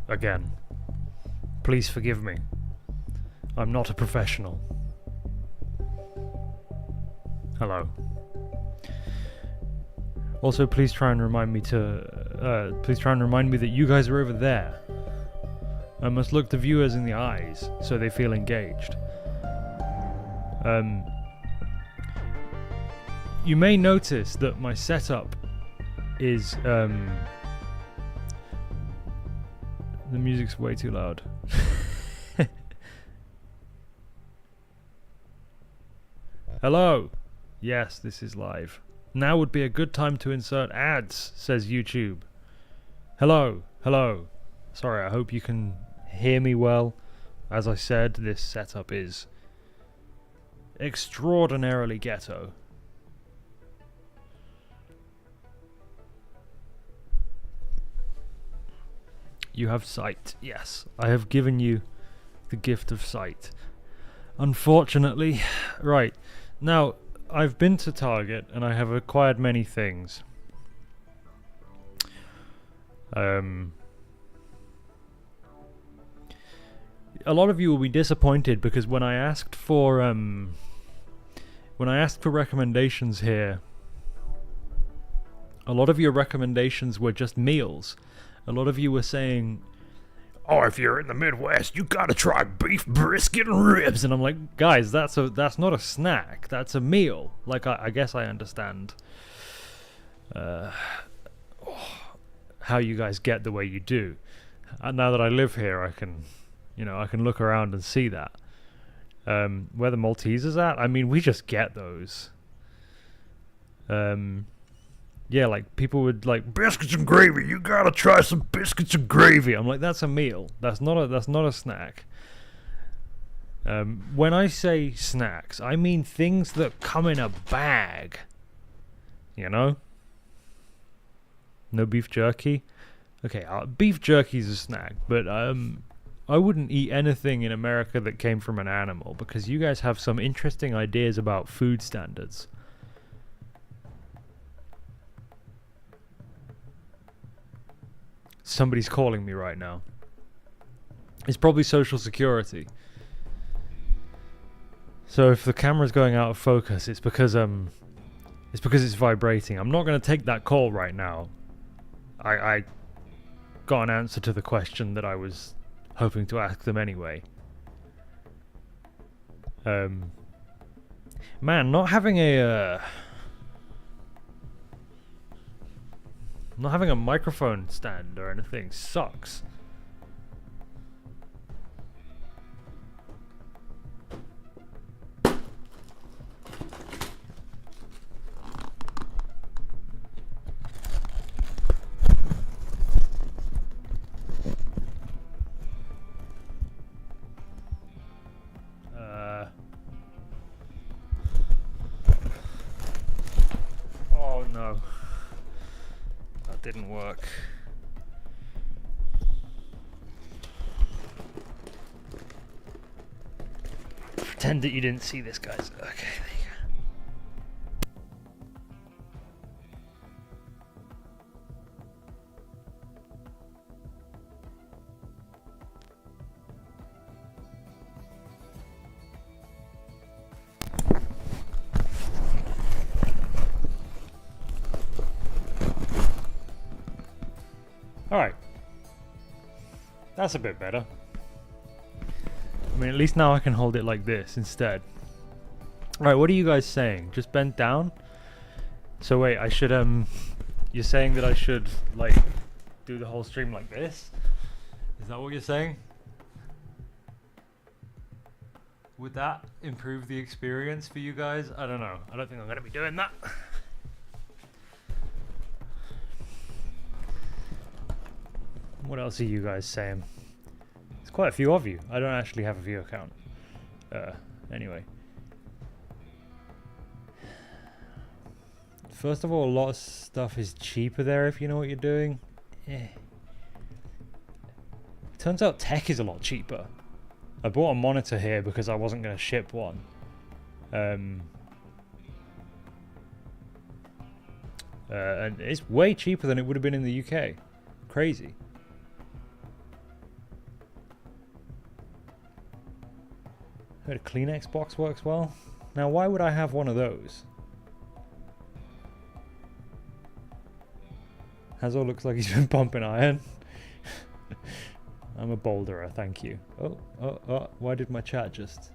again. Please forgive me. I'm not a professional. Hello. Also, please try and remind me that you guys are over there. I must look the viewers in the eyes so they feel engaged. You may notice that my setup is the music's way too loud. Hello. Yes, this is live. Now would be a good time to insert ads, says YouTube. Hello. Hello. Sorry, I hope you can hear me well. As I said, this setup is extraordinarily ghetto. You have sight. Yes, I have given you the gift of sight. Unfortunately, right. Now, I've been to Target and I have acquired many things. A lot of you will be disappointed because when I asked for recommendations here, a lot of your recommendations were just meals. A lot of you were saying, "Oh, if you're in the Midwest, you gotta try beef brisket and ribs." And I'm like, guys, that's not a snack. That's a meal. Like, I guess I understand how you guys get the way you do. And now that I live here, I can look around and see that. Where the Maltesers at? I mean, we just get those. Yeah, like, people would like, biscuits and gravy, you gotta try some biscuits and gravy. I'm like, that's a meal. That's not a snack. When I say snacks, I mean things that come in a bag. You know? No beef jerky? Okay, beef jerky's a snack, but I wouldn't eat anything in America that came from an animal, because you guys have some interesting ideas about food standards. Somebody's calling me right now. It's probably Social Security. So if the camera's going out of focus, it's because it's vibrating. I'm not going to take that call right now. I got an answer to the question that I was hoping to ask them anyway. Man, not having a microphone stand or anything sucks. Oh no. Didn't work. Pretend that you didn't see this, guys. Okay, there you go. Alright. That's a bit better. I mean, at least now I can hold it like this instead. Right, what are you guys saying? Just bent down? So wait, I should, you're saying that I should, like, do the whole stream like this? Is that what you're saying? Would that improve the experience for you guys? I don't know. I don't think I'm going to be doing that. What else are you guys saying? There's quite a few of you. I don't actually have a view account. Anyway. First of all, a lot of stuff is cheaper there if you know what you're doing. Turns out tech is a lot cheaper. I bought a monitor here because I wasn't going to ship one. And it's way cheaper than it would have been in the UK. Crazy. A Kleenex box works well. Now, why would I have one of those? Hazel looks like he's been pumping iron. I'm a boulderer, thank you. Oh, why did my chat just...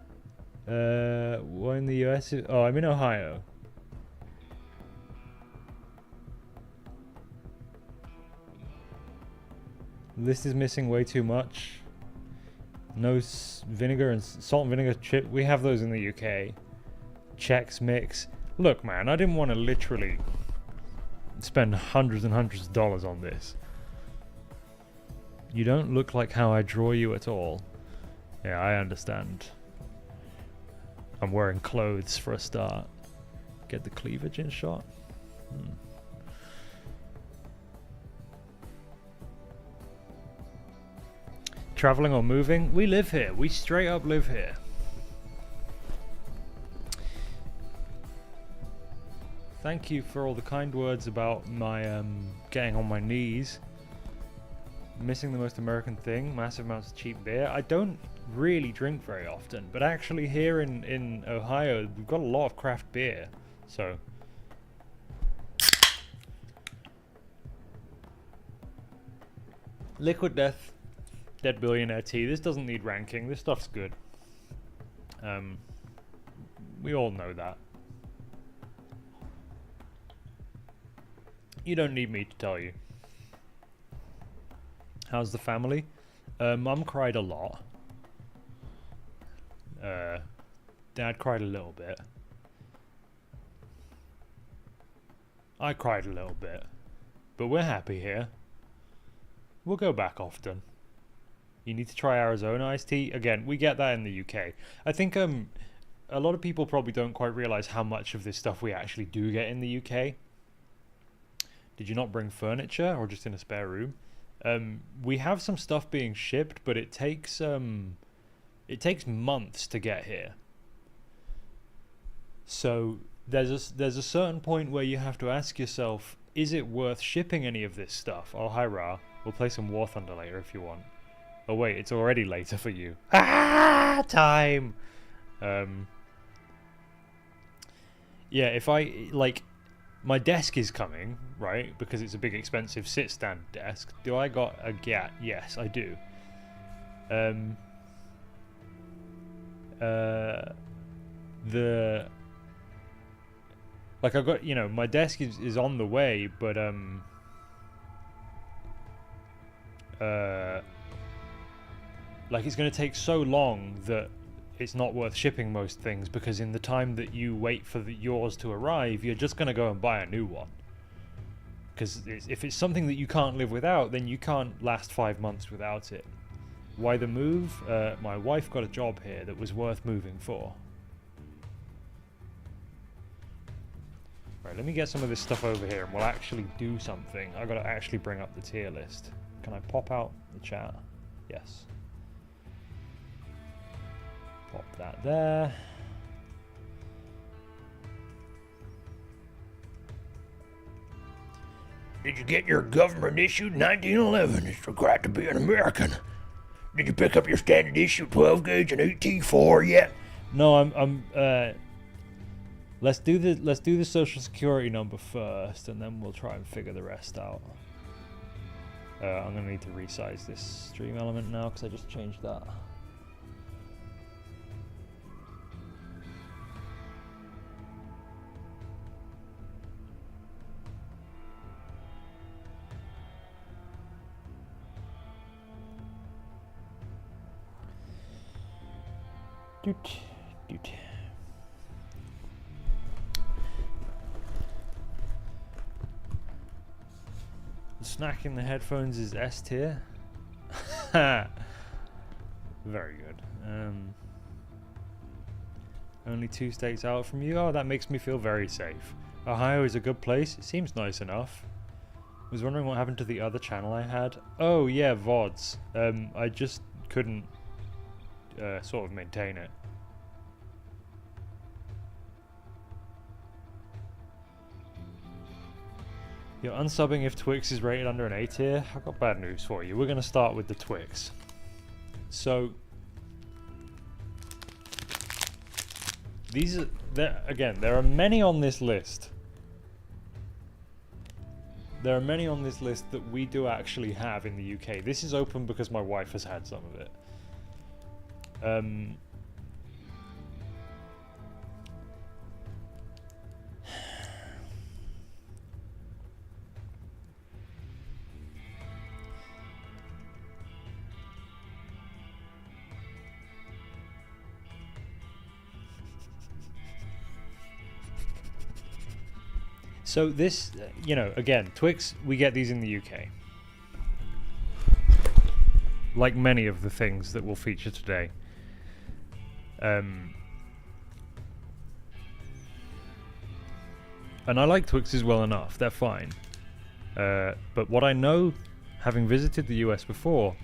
What in the US? Oh, I'm in Ohio. This is missing way too much. No vinegar and salt and vinegar chip. We have those in the UK. Chex Mix. Look, man, I didn't want to literally spend hundreds and hundreds of dollars on this. You don't look like how I draw you at all. Yeah, I understand. I'm wearing clothes for a start. Get the cleavage in shot. Traveling or moving? We live here. We straight up live here. Thank you for all the kind words about my getting on my knees. Missing the most American thing, massive amounts of cheap beer. I don't really drink very often, but actually here in Ohio, we've got a lot of craft beer. So Liquid Death, Dead Billionaire Tea. This doesn't need ranking. This stuff's good. We all know that. You don't need me to tell you. How's the family? Mum cried a lot. Dad cried a little bit. I cried a little bit. But we're happy here. We'll go back often. You need to try Arizona iced tea. Again, we get that in the UK. I think a lot of people probably don't quite realise how much of this stuff we actually do get in the UK. Did you not bring furniture or just in a spare room? We have some stuff being shipped, but it takes months to get here. So there's a certain point where you have to ask yourself, is it worth shipping any of this stuff? Oh, hi Ra. We'll play some War Thunder later if you want. Oh wait, it's already later for you. Ah, time. Yeah, if I like, my desk is coming, right? Because it's a big, expensive sit-stand desk. Do I got a GAT? Yes, I do. Like I've got, you know, my desk is on the way, but like it's going to take so long that it's not worth shipping most things, because in the time that you wait for yours to arrive, you're just going to go and buy a new one. Because if it's something that you can't live without, then you can't last 5 months without it. Why the move? My wife got a job here that was worth moving for. Right, let me get some of this stuff over here and we'll actually do something. I gotta actually bring up the tier list. Can I pop out the chat? Yes. Pop that there. Did you get your government issued 1911? It's required to be an American. Did you pick up your standard issue 12 gauge and 18.4 yet? No, I'm let's do the social security number first, and then we'll try and figure the rest out. I'm gonna need to resize this stream element now because I just changed that. Doot, doot. The snack in the headphones is S tier. Very good. Only 2 states out from you. Oh, that makes me feel very safe. Ohio is a good place. It seems nice enough. Was wondering what happened to the other channel I had. Oh yeah, VODs. I just couldn't sort of maintain it. You're unsubbing if Twix is rated under an A tier? I've got bad news for you. We're going to start with the Twix. So, These are, again, there are many on this list. There are many on this list that we do actually have in the UK. This is open because my wife has had some of it. So this, you know, again, Twix, we get these in the UK. Like many of the things that we'll feature today. And I like Twixes well enough, they're fine. But what I know, having visited the US before,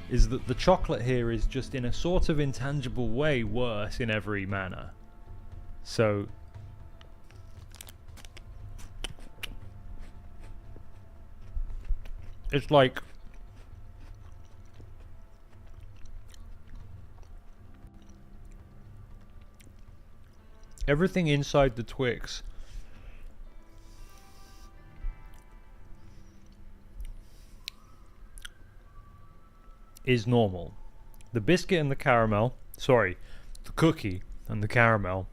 is that the chocolate here is just in a sort of intangible way worse in every manner. So... it's like... everything inside the Twix is normal. The biscuit and the caramel, sorry, the cookie and the caramel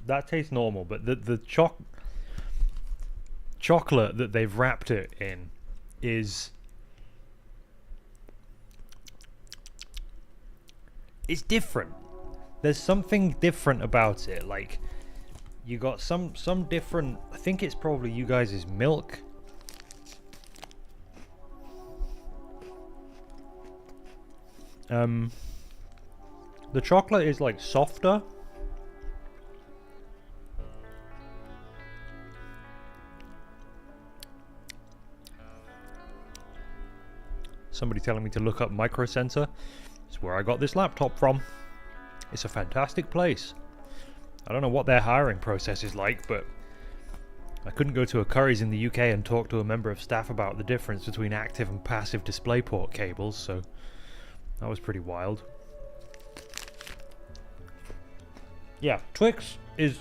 that tastes normal, but the chocolate that they've wrapped it in is... it's different. There's something different about it. Like, you got some different... I think it's probably you guys' milk. The chocolate is like softer. Somebody telling me to look up Micro Center. It's where I got this laptop from. It's a fantastic place. I don't know what their hiring process is like, but I couldn't go to a Curry's in the UK and talk to a member of staff about the difference between active and passive DisplayPort cables, so that was pretty wild. Yeah, Twix is...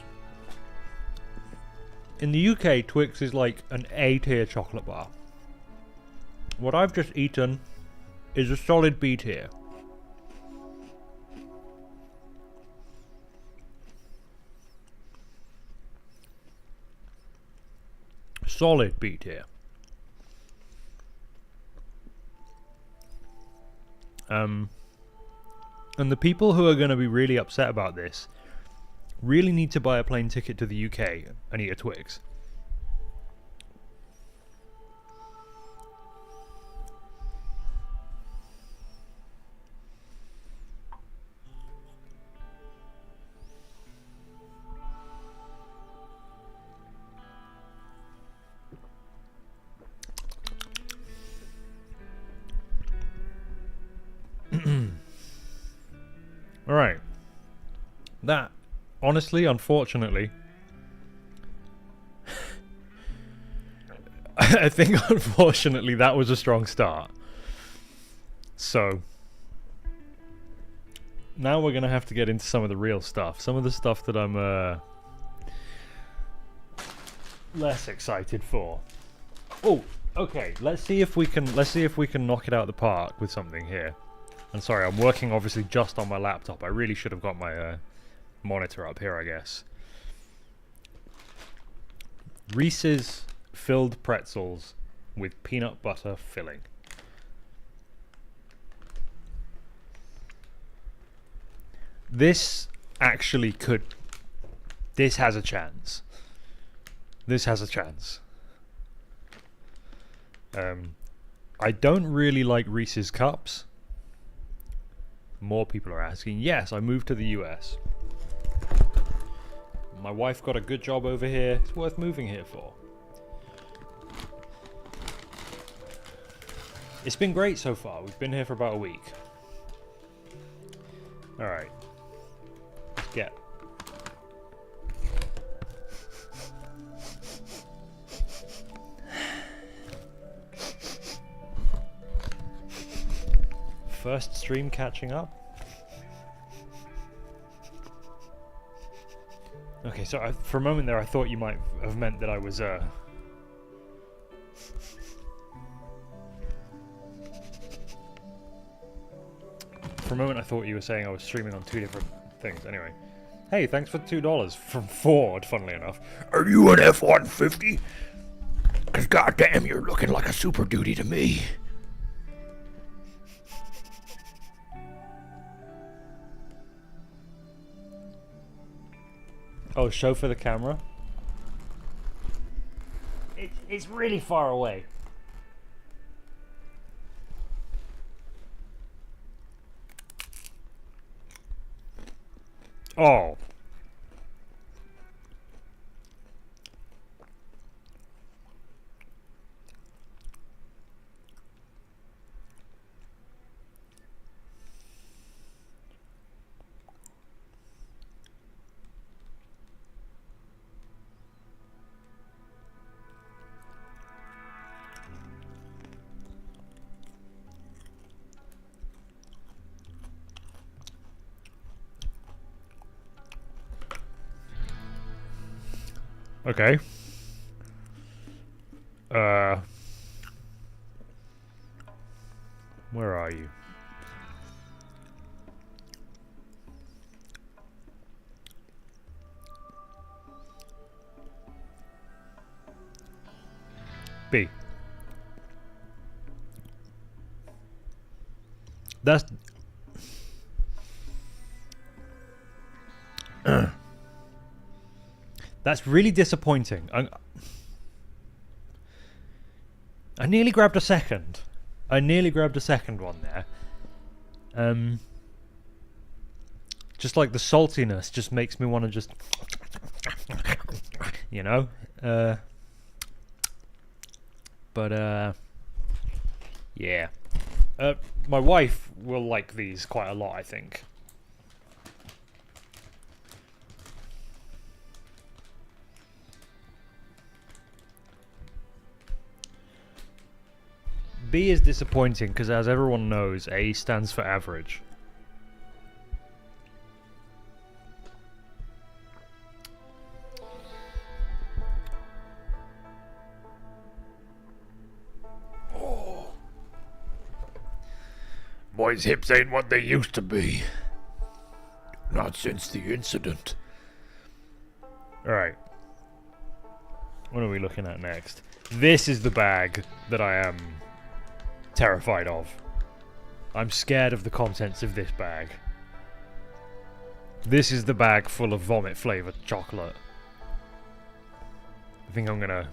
in the UK, Twix is like an A-tier chocolate bar. What I've just eaten is a solid B tier. Solid B tier. And the people who are going to be really upset about this really need to buy a plane ticket to the UK and eat a Twix. Alright. That, honestly, unfortunately... I think, unfortunately, that was a strong start. So... now we're going to have to get into some of the real stuff. Some of the stuff that I'm, less excited for. Oh, okay. Let's see if we can knock it out of the park with something here. And sorry, I'm working obviously just on my laptop. I really should have got my monitor up here, I guess. Reese's filled pretzels with peanut butter filling. This actually could... this has a chance. This has a chance. I don't really like Reese's cups. More people are asking. Yes, I moved to the US. My wife got a good job over here. It's worth moving here for. It's been great so far. We've been here for about a week. Alright. Let's get... First stream catching up? Okay, so for a moment there I thought you might have meant that I was, For a moment I thought you were saying I was streaming on 2 different things. Anyway. Hey, thanks for $2 from Ford, funnily enough. Are you an F-150? Cause goddamn, you're looking like a Super Duty to me. Oh, show for the camera? It's really far away. Oh. Okay. Where are you? B. That's... That's really disappointing. I nearly grabbed a second. I nearly grabbed a second one there. Just like the saltiness just makes me want to just... You know? Yeah. My wife will like these quite a lot, I think. B is disappointing because, as everyone knows, A stands for average. Oh. Boys' hips ain't what they used to be. Not since the incident. Alright. What are we looking at next? This is the bag that I am terrified of. I'm scared of the contents of this bag. This is the bag full of vomit flavored chocolate. I think I'm gonna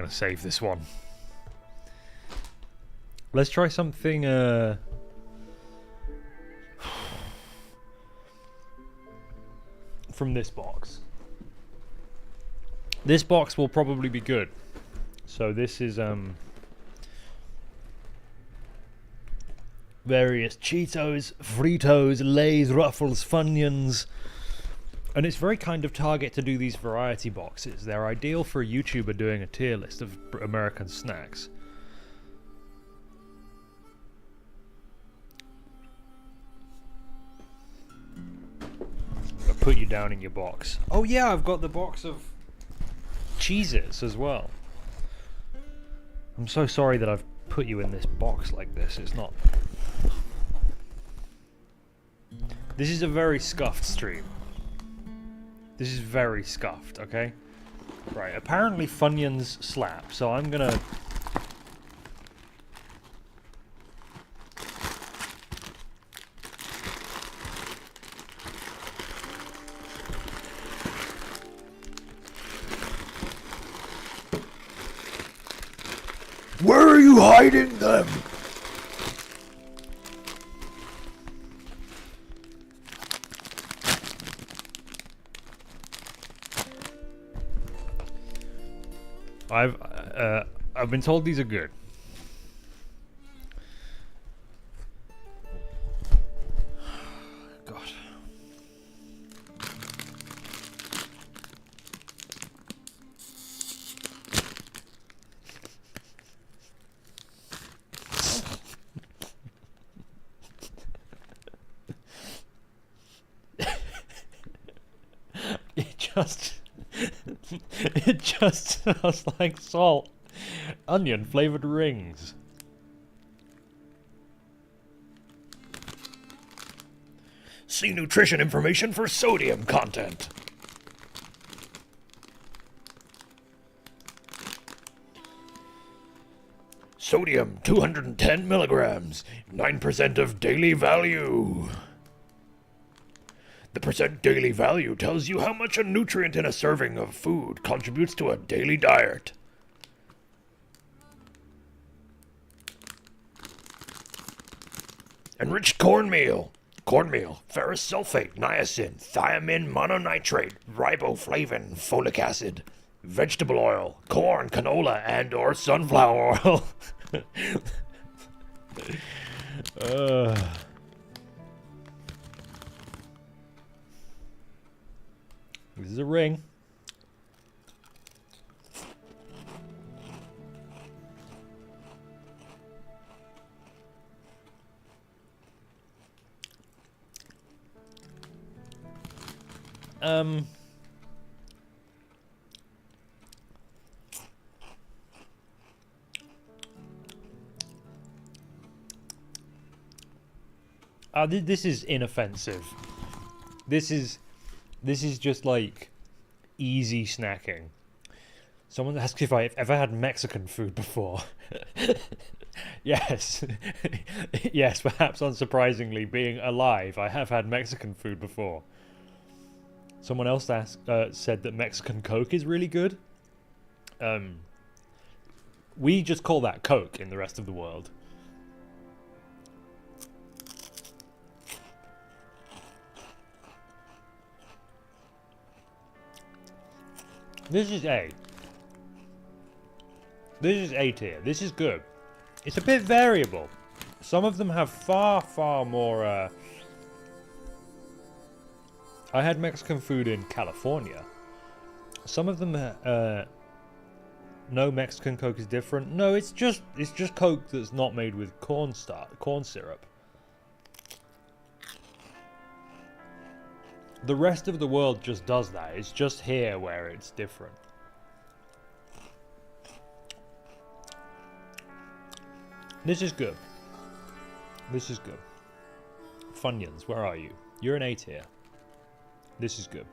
save this one. Let's try something from this box. This box will probably be good. So this is various Cheetos, Fritos, Lay's, Ruffles, Funyuns. And it's very kind of target to do these variety boxes. They're ideal for a YouTuber doing a tier list of American snacks. I'll put you down in your box. Oh yeah, I've got the box of Cheez-Its as well. I'm so sorry that I've put you in this box like this. It's not... This is a very scuffed stream. This is very scuffed, okay? Right, apparently Funyuns slap, so I'm gonna... Where are you hiding them? I've been told these are good. God. it just smells like salt. Onion flavored rings. See nutrition information for sodium content. Sodium 210 milligrams, 9% of daily value. The percent daily value tells you how much a nutrient in a serving of food contributes to a daily diet. Enriched cornmeal. Cornmeal, ferrous sulfate, niacin, thiamine mononitrate, riboflavin, folic acid, vegetable oil, corn, canola, and or sunflower oil. This is a ring. This is inoffensive. This is just like easy snacking. Someone asked if I've ever had Mexican food before. Yes. Yes, perhaps unsurprisingly, being alive, I have had Mexican food before. Someone else said that Mexican Coke is really good. We just call that Coke in the rest of the world. This is A. This is A tier. This is good. It's a bit variable. Some of them have far, far more... I had Mexican food in California. Some of them... no, Mexican Coke is different. No, it's just Coke that's not made with corn syrup. The rest of the world just does that. It's just here where it's different. This is good. This is good. Funyuns, where are you? You're an A tier. This is good.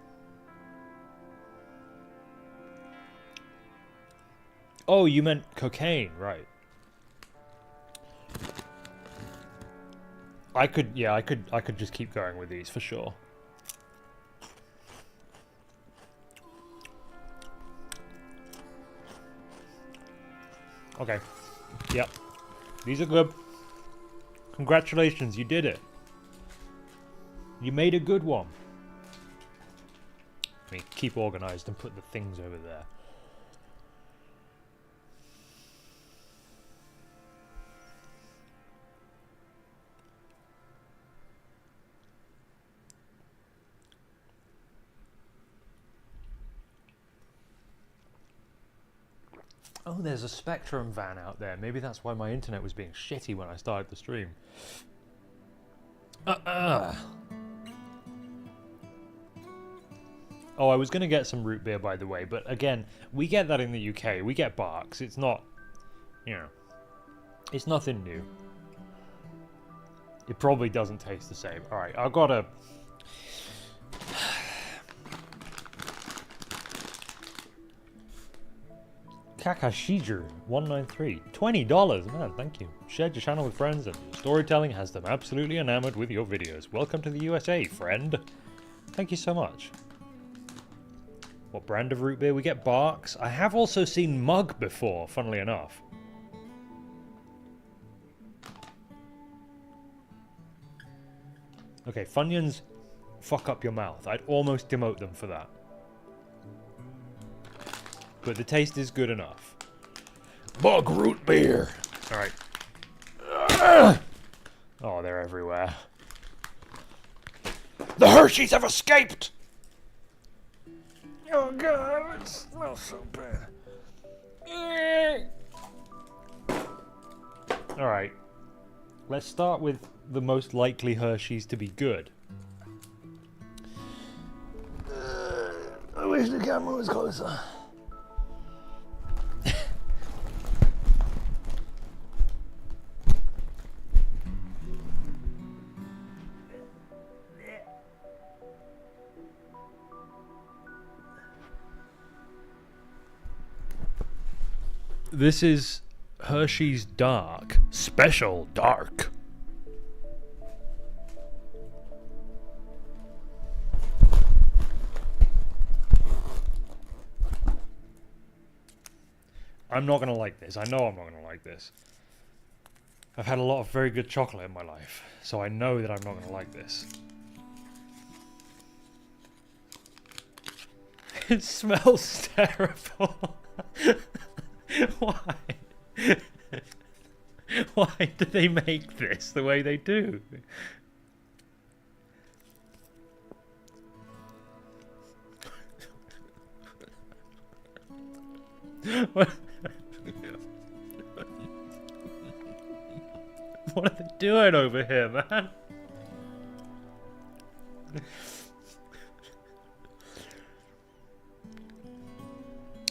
Oh, you meant cocaine, right? I could just keep going with these for sure. Okay. Yep. These are good. Congratulations, you did it. You made a good one. Let me keep organized and put the things over there. Oh, there's a Spectrum van out there. Maybe that's why my internet was being shitty when I started the stream. Oh, I was going to get some root beer, by the way. But again, we get that in the UK. We get Barks. It's not, you know, it's nothing new. It probably doesn't taste the same. All right, I've got a... Kakashiger 193, $20, man, thank you. Shared your channel with friends and your storytelling has them absolutely enamored with your videos. Welcome to the USA, friend. Thank you so much. What brand of root beer? We get Barks. I have also seen Mug before, funnily enough. Okay, Funyuns fuck up your mouth. I'd almost demote them for that. But the taste is good enough. Mug root beer. Alright. Oh, they're everywhere. The Hershey's have escaped! Oh god, it smells so bad. Alright. Let's start with the most likely Hershey's to be good. I wish wish the camera was closer. This is Hershey's Dark. Special dark. I'm not going to like this. I know I'm not going to like this. I've had a lot of very good chocolate in my life, so I know that I'm not going to like this. It smells terrible. Why? Why do they make this the way they do? What are they doing over here, man?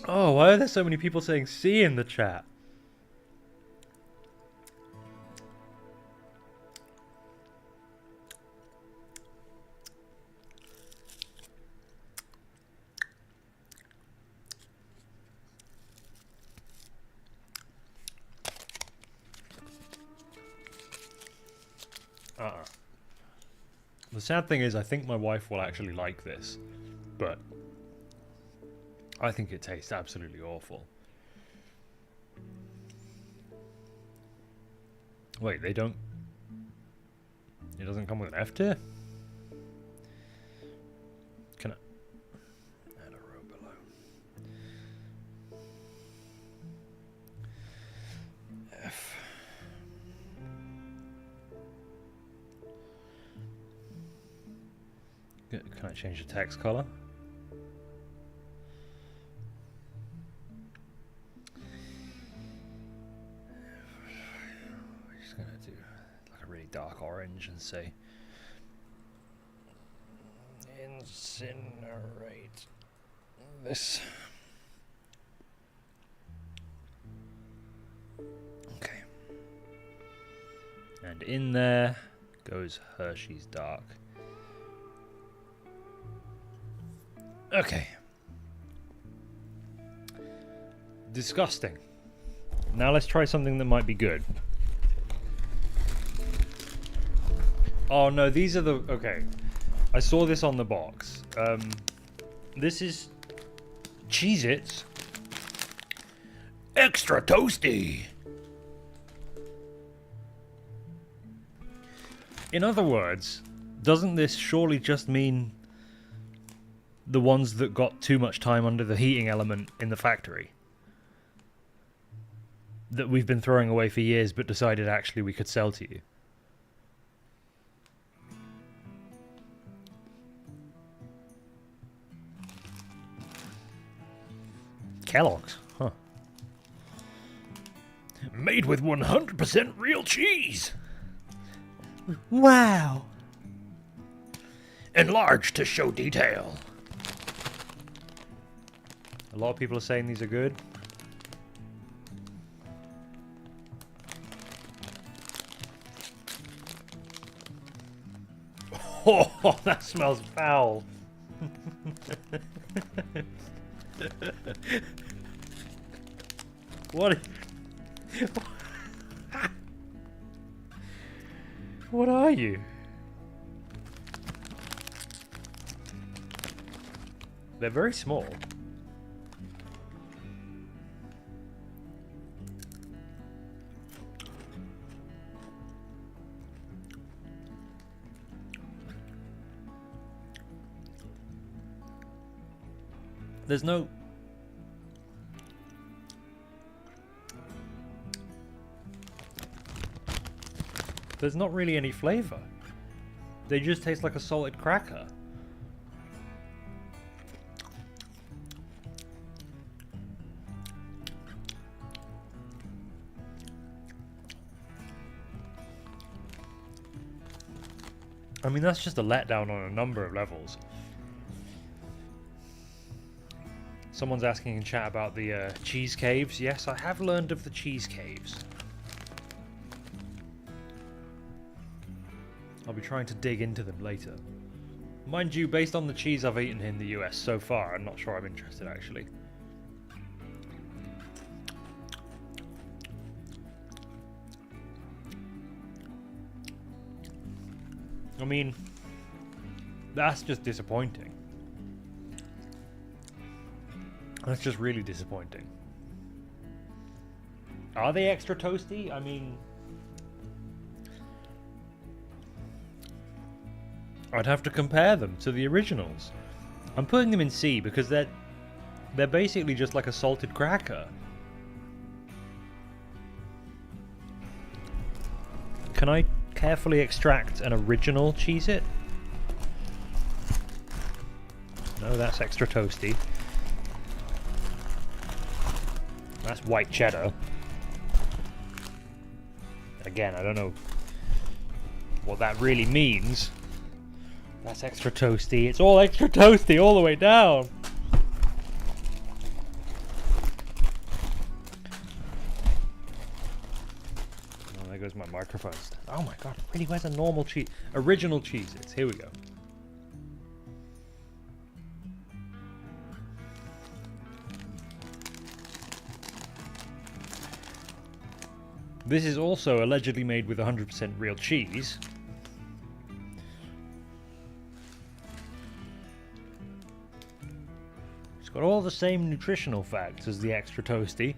Oh, why are there so many people saying C in the chat? The sad thing is, I think my wife will actually like this, but I think it tastes absolutely awful. Wait, they don't... It doesn't come with an F tier? Can I... Add a row below. F. Can I change the text color? We're just gonna do like a really dark orange and say incinerate this. Okay. And in there goes Hershey's Dark. Okay. Disgusting. Now let's try something that might be good. Oh no, these are the... Okay. I saw this on the box. This is Cheez-Its. Extra toasty. In other words, doesn't this surely just mean the ones that got too much time under the heating element in the factory? That we've been throwing away for years but decided actually we could sell to you? Kellogg's, huh? Made with 100% real cheese. Wow! Enlarged to show detail. A lot of people are saying these are good. Oh, that smells foul. What? What are you? They're very small. There's no... There's not really any flavor. They just taste like a salted cracker. I mean, that's just a letdown on a number of levels. Someone's asking in chat about the cheese caves. Yes, I have learned of the cheese caves. I'll be trying to dig into them later. Mind you, based on the cheese I've eaten in the US so far, I'm not sure I'm interested actually. I mean, that's just disappointing. That's just really disappointing. Are they extra toasty? I mean, I'd have to compare them to the originals. I'm putting them in C because they're basically just like a salted cracker. Can I carefully extract an original Cheez-It? No, that's extra toasty. That's white cheddar. Again, I don't know what that really means. That's extra toasty. It's all extra toasty all the way down. Oh, there goes my microphone. Oh my god, really? Where's a normal cheese? Original Cheez-Its. Here we go. This is also allegedly made with 100% real cheese. It's got all the same nutritional facts as the extra toasty.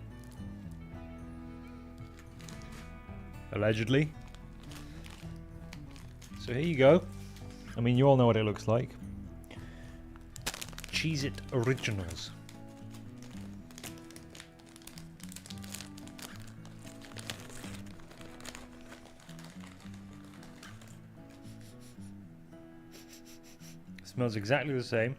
Allegedly. So here you go. I mean, you all know what it looks like. Cheez-It Originals. Smells exactly the same.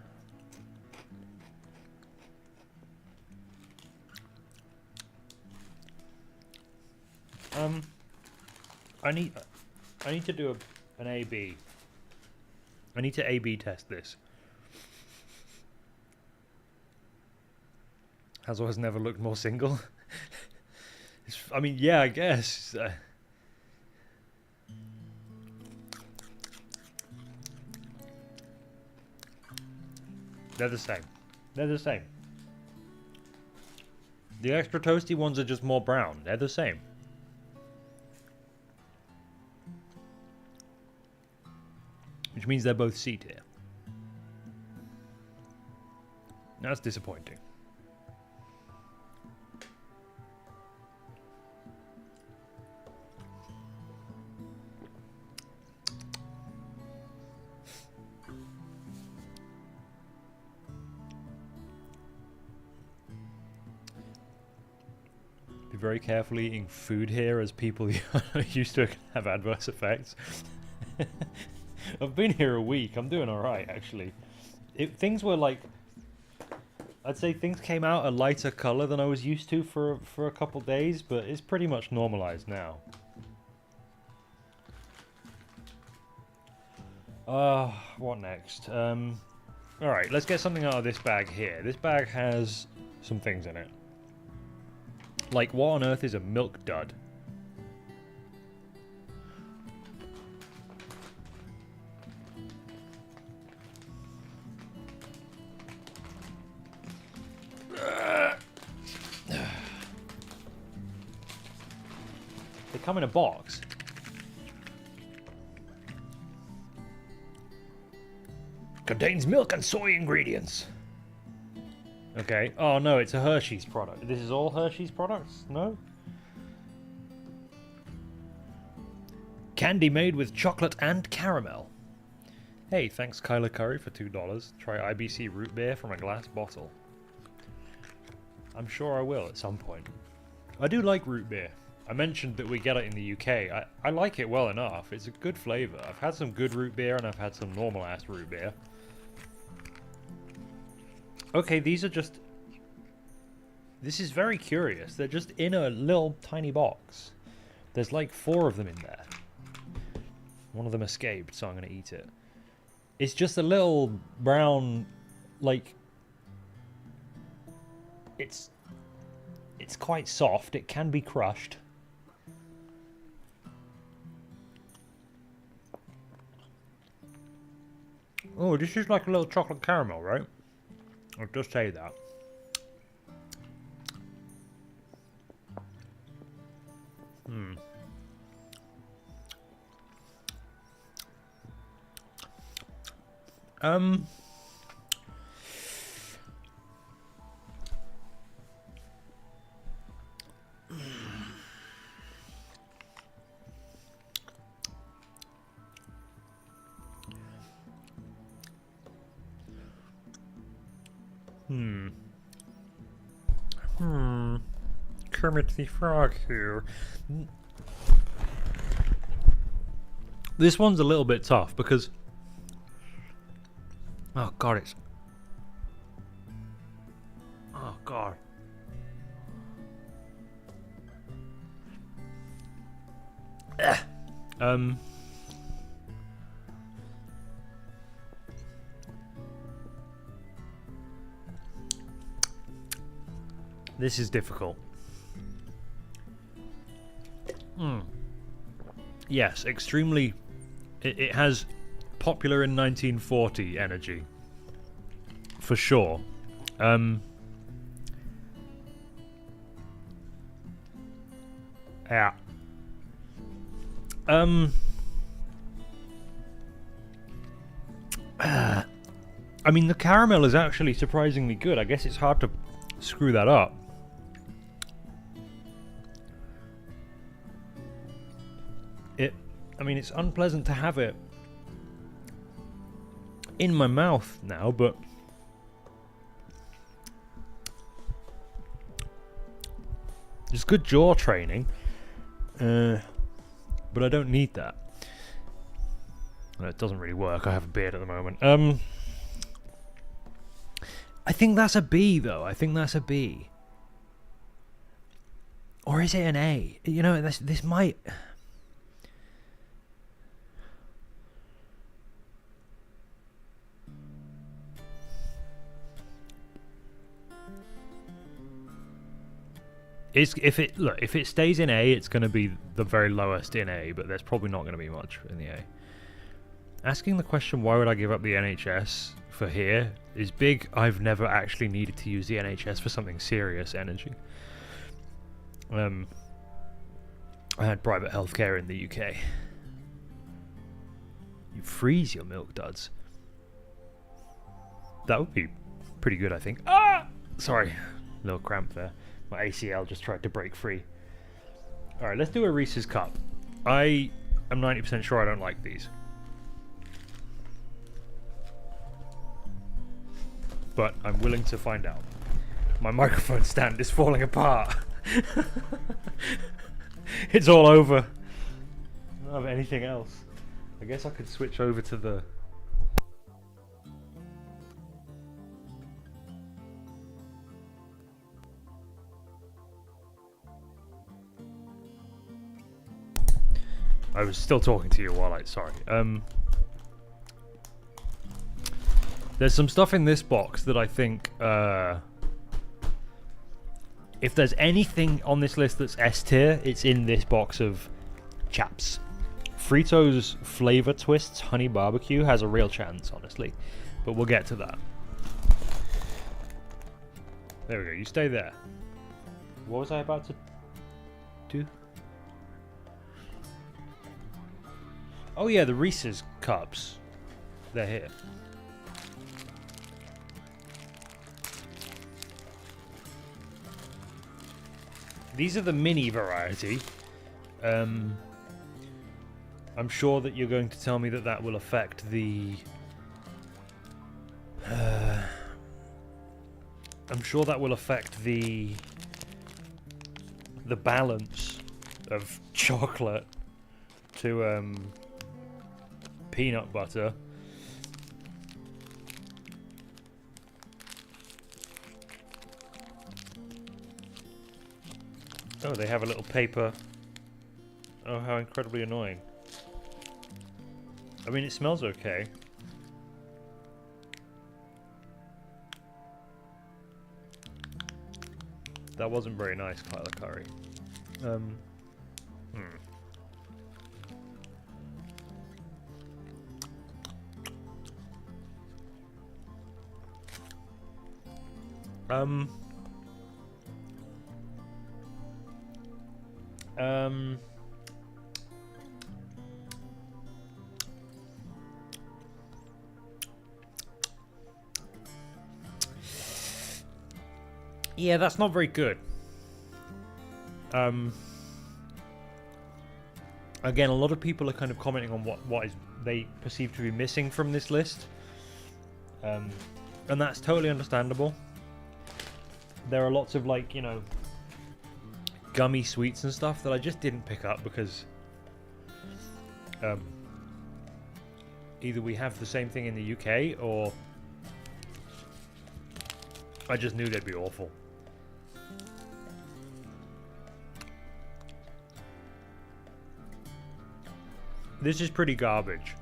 I need to do an A/B. I need to A/B test this. Hazel has never looked more single. I mean, yeah, I guess. They're the same. They're the same. The extra toasty ones are just more brown. They're the same. Which means they're both C tier. That's disappointing. Be very careful eating food here, as people used to have adverse effects. I've been here a week. I'm doing alright, actually. Things were like... I'd say things came out a lighter colour than I was used to for a couple days, but it's pretty much normalised now. What next? Alright, let's get something out of this bag here. This bag has some things in it. Like, what on earth is a milk dud? They come in a box. Contains milk and soy ingredients. Okay. Oh no, it's a Hershey's product. This is all Hershey's products? No? Candy made with chocolate and caramel. Hey, thanks Kyla Curry for $2. Try IBC root beer from a glass bottle. I'm sure I will at some point. I do like root beer. I mentioned that we get it in the UK. I like it well enough. It's a good flavour. I've had some good root beer and I've had some normal ass root beer. Okay, these are just... This is very curious. They're just in a little tiny box. There's like 4 of them in there. One of them escaped, so I'm going to eat it. It's just a little brown, like... it's quite soft. It can be crushed. Oh, this is like a little chocolate caramel, right? I'll just say that. Hmm. Kermit the Frog here. This one's a little bit tough because... Oh god, it's... Oh god. This is difficult. Yes, extremely... It has popular in 1940 energy. For sure. Yeah. I mean, the caramel is actually surprisingly good. I guess it's hard to screw that up. I mean, it's unpleasant to have it in my mouth now, but it's good jaw training. But I don't need that. Well, it doesn't really work. I have a beard at the moment. I think that's a B, though. I think that's a B. Or is it an A? You know, this might... If it stays in A, it's going to be the very lowest in A, but there's probably not going to be much in the A. Asking the question, why would I give up the NHS for here, is big. I've never actually needed to use the NHS for something serious energy. I had private healthcare in the UK. You freeze your milk duds. That would be pretty good, I think. Ah! Sorry, little cramp there. My ACL just tried to break free. Alright, let's do a Reese's Cup. I am 90% sure I don't like these. But I'm willing to find out. My microphone stand is falling apart. It's all over. I don't have anything else. I guess I could switch over to the... I was still talking to you while sorry. There's some stuff in this box that I think, if there's anything on this list that's S tier, it's in this box of chaps. Fritos Flavor Twists Honey Barbecue has a real chance, honestly. But we'll get to that. There we go, you stay there. What was I about to do? Oh yeah, the Reese's cups. They're here. These are the mini variety. I'm sure that you're going to tell me that that will affect the... I'm sure that will affect the balance of chocolate to peanut butter. Oh, they have a little paper. Oh, how incredibly annoying. I mean, it smells okay. That wasn't very nice, Kyler Curry. Yeah, that's not very good. Again, a lot of people are kind of commenting on what is they perceive to be missing from this list. And that's totally understandable. There are lots of, like, you know, gummy sweets and stuff that I just didn't pick up because either we have the same thing in the UK or I just knew they'd be awful. This is pretty garbage.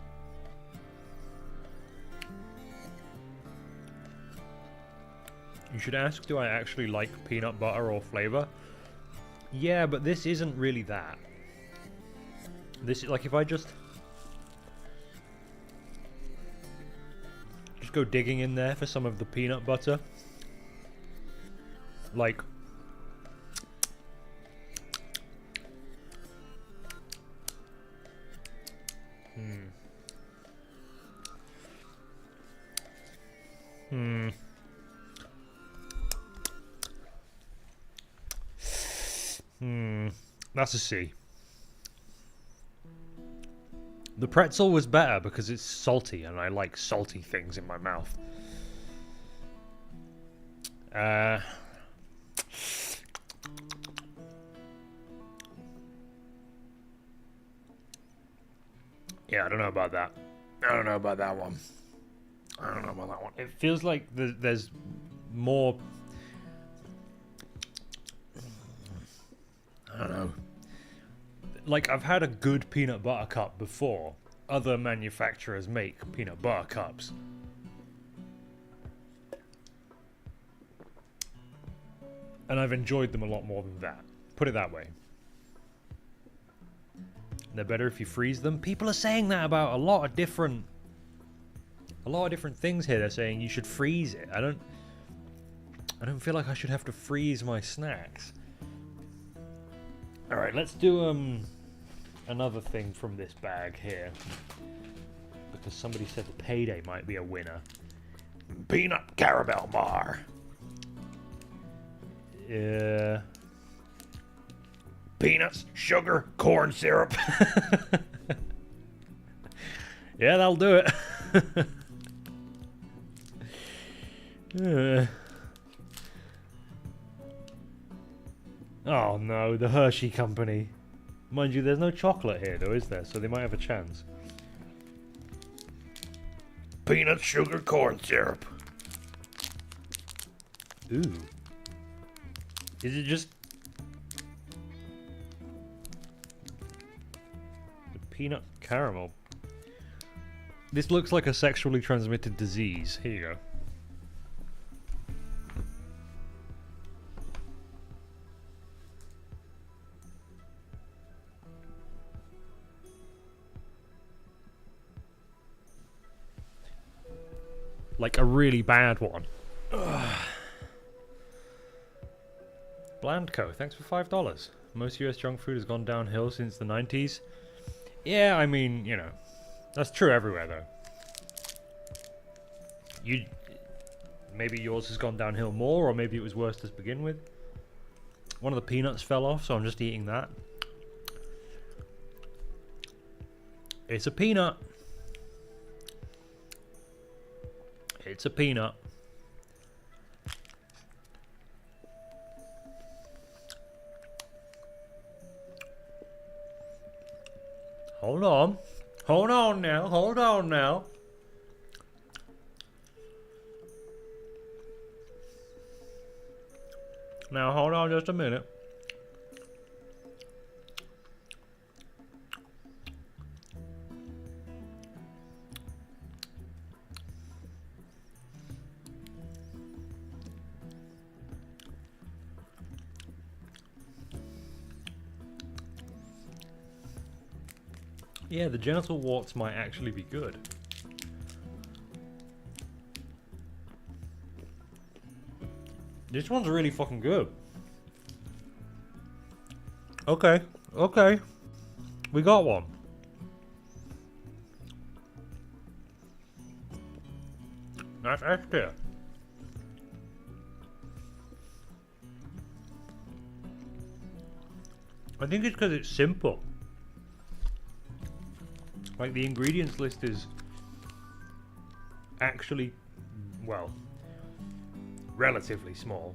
You should ask, do I actually like peanut butter or flavor? Yeah, but this isn't really that. This is like, if I just go digging in there for some of the peanut butter, like, that's a C. The pretzel was better because it's salty and I like salty things in my mouth. Yeah, I don't know about that. I don't know about that one. I don't know about that one. It feels like there's more... I don't know. Like, I've had a good peanut butter cup before. Other manufacturers make peanut butter cups. And I've enjoyed them a lot more than that. Put it that way. They're better if you freeze them. People are saying that about a lot of different things here. They're saying you should freeze it. I don't feel like I should have to freeze my snacks. All right, let's do another thing from this bag here, because somebody said the PayDay might be a winner. Peanut caramel bar. Yeah. Peanuts, sugar, corn syrup. Yeah, that'll do it. Oh no, the Hershey company. Mind you, there's no chocolate here though, is there? So they might have a chance. Peanut, sugar, corn syrup. Ooh. Is it just... the peanut caramel? This looks like a sexually transmitted disease. Here you go. Like a really bad one. Ugh. Blandco, thanks for $5. Most US junk food has gone downhill since the 90s. Yeah, I mean, you know, that's true everywhere though. Maybe yours has gone downhill more, or maybe it was worse to begin with. One of the peanuts fell off, so I'm just eating that. It's a peanut. It's a peanut. Hold on. Hold on now. Hold on now. Now hold on just a minute. Yeah, the genital warts might actually be good. This one's really fucking good. Okay, okay. We got one. That's S tier. I think it's because it's simple. Like, the ingredients list is actually, well, relatively small.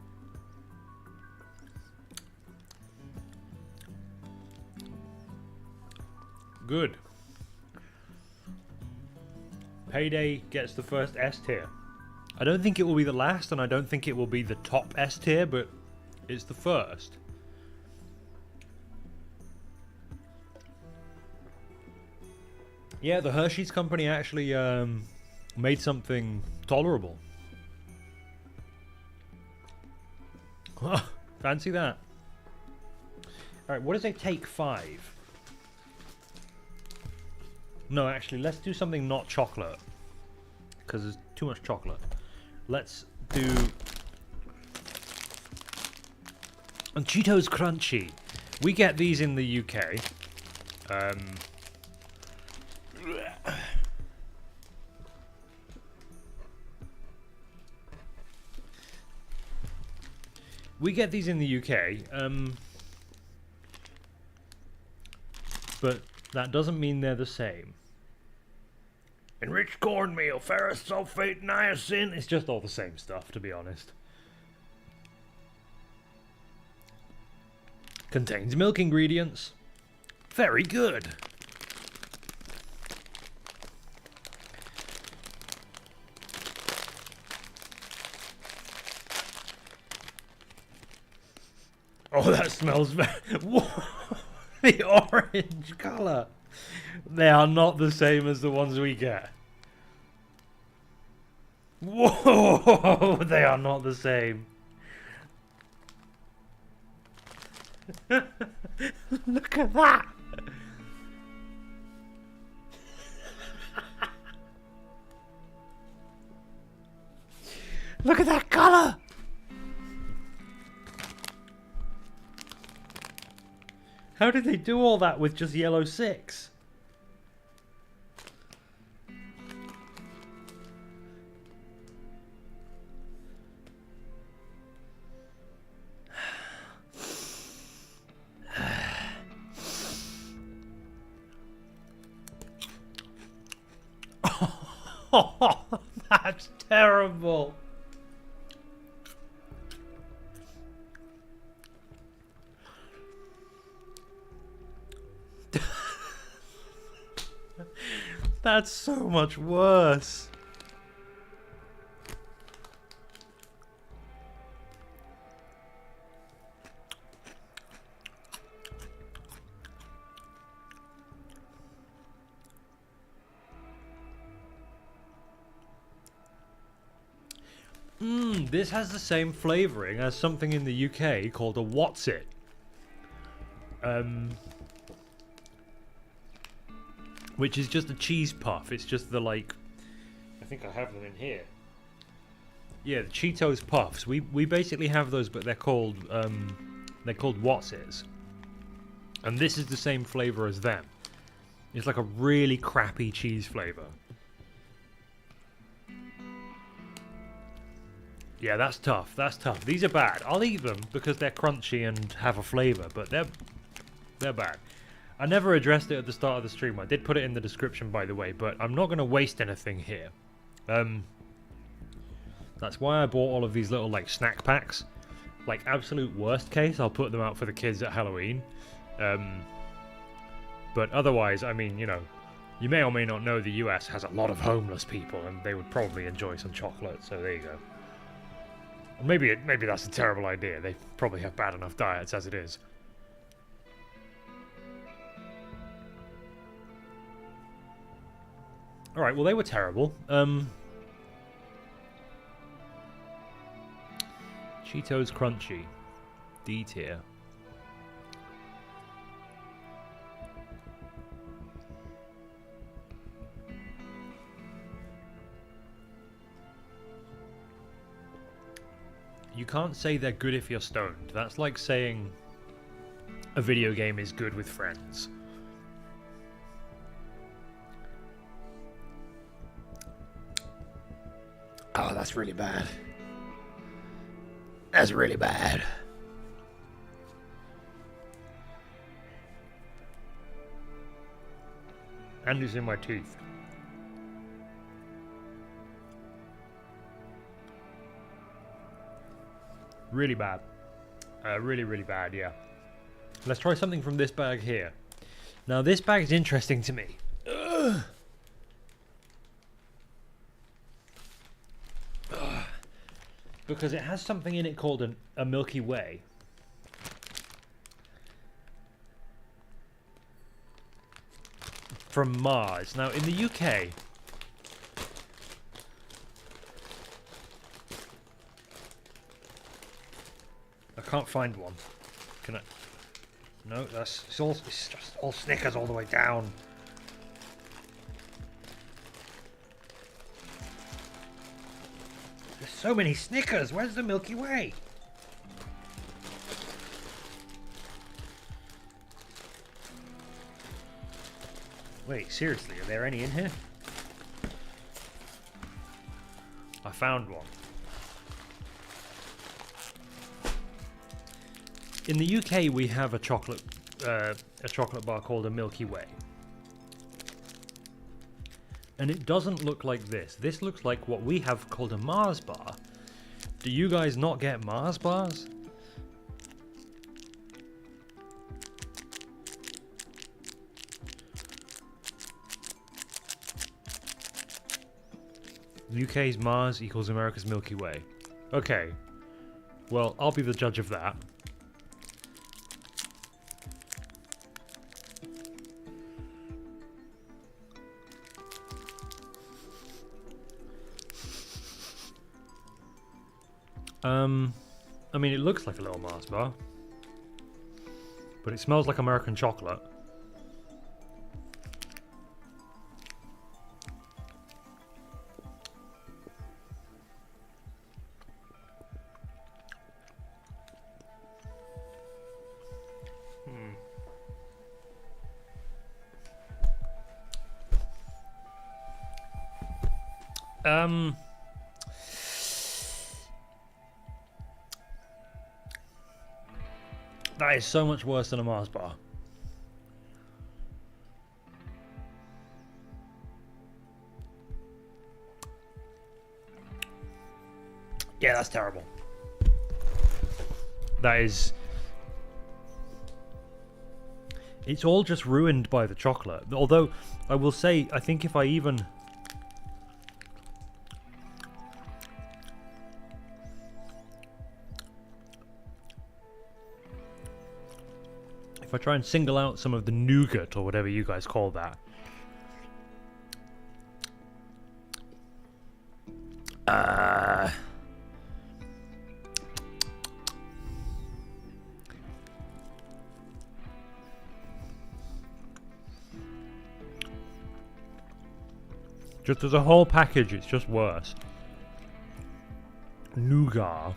Good. PayDay gets the first S tier. I don't think it will be the last, and I don't think it will be the top S tier, but it's the first. Yeah, the Hershey's company actually made something tolerable. Fancy that. Alright, what does it take 5? No, actually, let's do something not chocolate. Because there's too much chocolate. Let's do... And Cheetos Crunchy. We get these in the UK. We get these in the UK, but that doesn't mean they're the same. Enriched cornmeal, ferrous sulfate, niacin. It's just all the same stuff, to be honest. Contains milk ingredients. Very good. Oh, that smells very... The orange colour. They are not the same as the ones we get. Whoa! They are not the same. Look at that! Look at that colour! How did they do all that with just yellow 6? Oh, that's terrible. That's so much worse. This has the same flavouring as something in the UK called a What's It. Which is just a cheese puff. It's just the, like... I think I have them in here. Yeah, the Cheetos Puffs. We basically have those, but they're called What's It's. And this is the same flavour as them. It's like a really crappy cheese flavour. Yeah, that's tough. That's tough. These are bad. I'll eat them because they're crunchy and have a flavour, but they're bad. I never addressed it at the start of the stream. I did put it in the description, by the way, but I'm not going to waste anything here. That's why I bought all of these little, like, snack packs. Like, absolute worst case, I'll put them out for the kids at Halloween. But otherwise, I mean, you know, you may or may not know the US has a lot of homeless people, and they would probably enjoy some chocolate, so there you go. Maybe that's a terrible idea. They probably have bad enough diets as it is. Alright, well, they were terrible. Cheetos Crunchy. D tier. You can't say they're good if you're stoned. That's like saying a video game is good with friends. Oh, that's really bad. That's really bad. And it's in my teeth. Really bad. Really, really bad, yeah. Let's try something from this bag here. Now, this bag is interesting to me. Ugh. Ugh. Because it has something in it called a Milky Way. From Mars. Now, in the UK... I can't find one. Can I? No, it's just all Snickers all the way down. There's so many Snickers. Where's the Milky Way? Wait, seriously, are there any in here? I found one. In the UK, we have a chocolate bar called a Milky Way, and it doesn't look like this. This looks like what we have called a Mars bar. Do you guys not get Mars bars? UK's Mars equals America's Milky Way. Okay, well, I'll be the judge of that. I mean, it looks like a little Mars bar, but it smells like American chocolate. That is so much worse than a Mars bar. Yeah, that's terrible. That is... It's all just ruined by the chocolate. Although, I will say, I think if I even... If I try and single out some of the nougat, or whatever you guys call that. Just as a whole package, it's just worse. Nougat.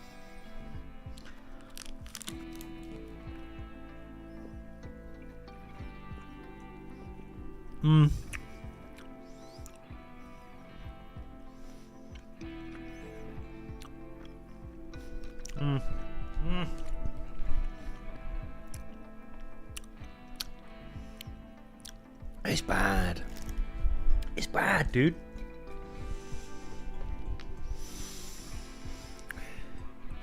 Mm. Mm. Mm. It's bad. It's bad, dude.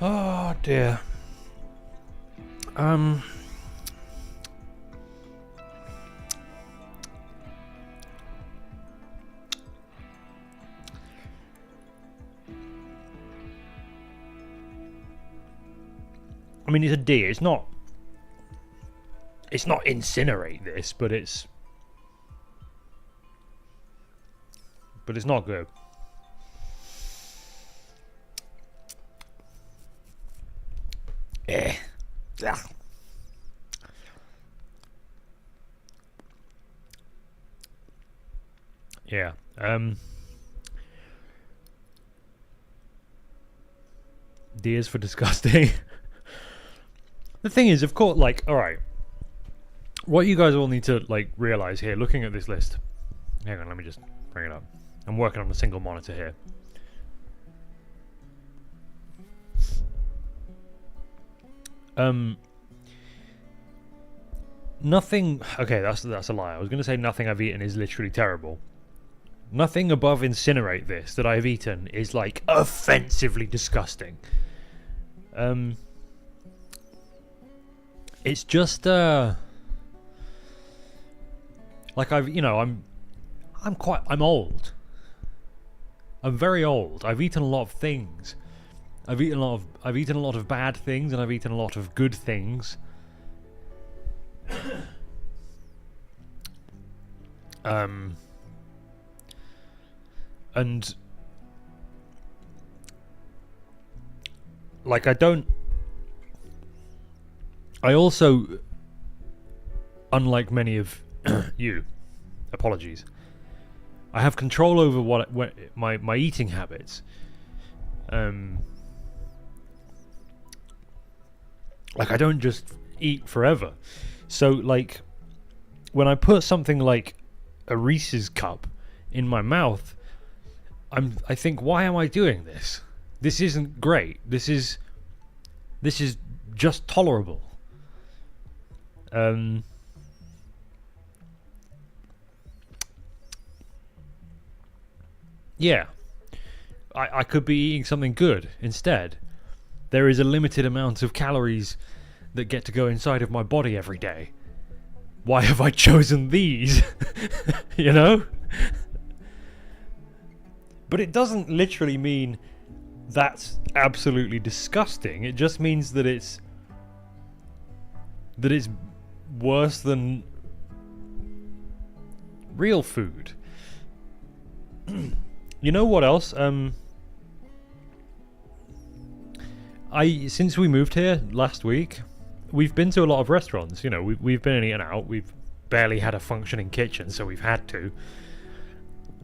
Oh dear. I mean, it's a D. It's not incinerate this, but it's not good. Yeah. Yeah. D is for disgusting. The thing is, of course, like, alright. What you guys all need to, like, realize here, looking at this list. Hang on, let me just bring it up. I'm working on a single monitor here. Nothing... Okay, that's a lie. I was going to say nothing I've eaten is literally terrible. Nothing above Incinerate This that I've eaten is, like, offensively disgusting. It's just, like, I'm old. I'm very old. I've eaten a lot of things. I've eaten a lot of bad things, and I've eaten a lot of good things. And like, I also, unlike many of you, apologies, I have control over my eating habits. Like, I don't just eat forever. So, like, when I put something like a Reese's cup in my mouth, I think, why am I doing this? This isn't great. This is just tolerable. Yeah. I could be eating something good instead. There is a limited amount of calories that get to go inside of my body every day. Why have I chosen these? You know? But it doesn't literally mean that's absolutely disgusting. It just means that it's worse than real food. You know what else? Since we moved here last week, we've been to a lot of restaurants. You know, we've been in eating out. We've barely had a functioning kitchen, so we've had to.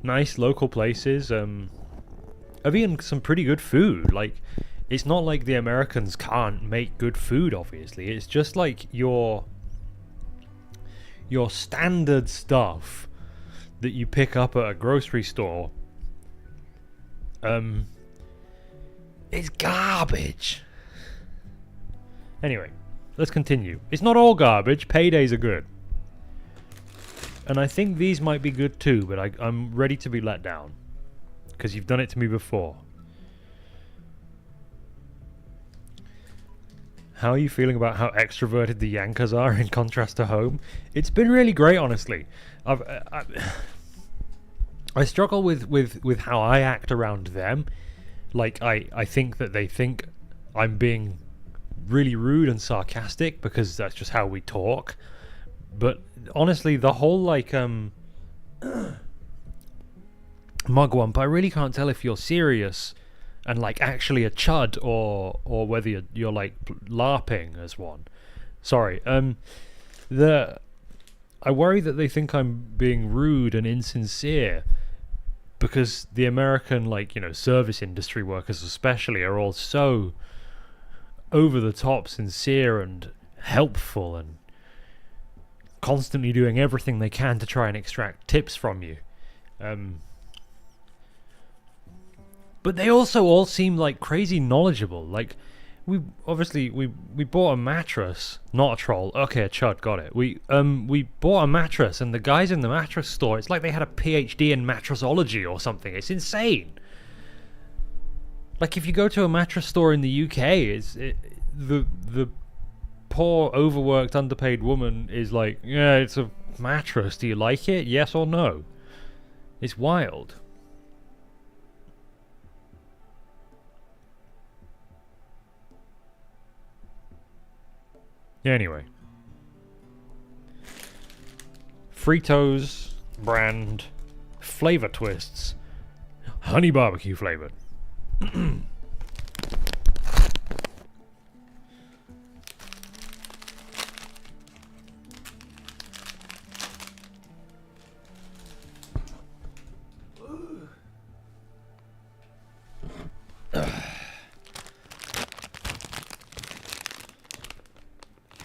Nice local places. I've eaten some pretty good food. Like, it's not like the Americans can't make good food, obviously. It's just like your standard stuff that you pick up at a grocery store. It's garbage. Anyway, let's continue. It's not all garbage. Paydays are good. And I think these might be good too, but I'm ready to be let down. Because you've done it to me before. How are you feeling about how extroverted the Yankers are in contrast to home? It's been really great, honestly. I struggle with how I act around them. Like, I think that they think I'm being really rude and sarcastic because that's just how we talk. But honestly, the whole, like, mugwump, I really can't tell if you're serious and, like, actually a chud or whether you're like LARPing as one. Sorry. I worry that they think I'm being rude and insincere because the American, like, you know, service industry workers especially are all so over the top sincere and helpful and constantly doing everything they can to try and extract tips from you. But they also all seem like crazy knowledgeable. Like, we bought a mattress, not a troll. Okay, a chud, got it. We bought a mattress, and the guys in the mattress store, it's like they had a PhD in mattressology or something. It's insane. Like, if you go to a mattress store in the UK, the poor, overworked, underpaid woman is like, yeah, it's a mattress. Do you like it? Yes or no? It's wild. Anyway. Fritos brand flavor twists. Honey barbecue flavored.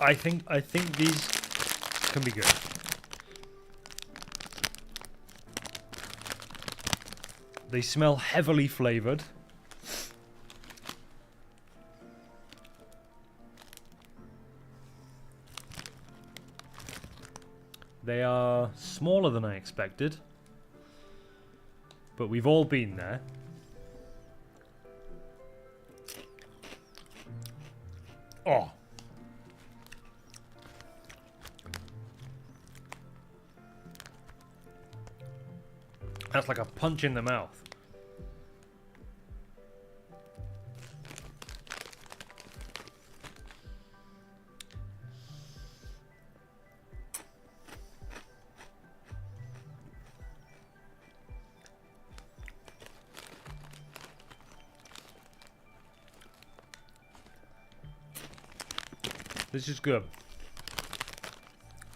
I think these can be good. They smell heavily flavored. They are smaller than I expected. But we've all been there. Oh. That's like a punch in the mouth. This is good.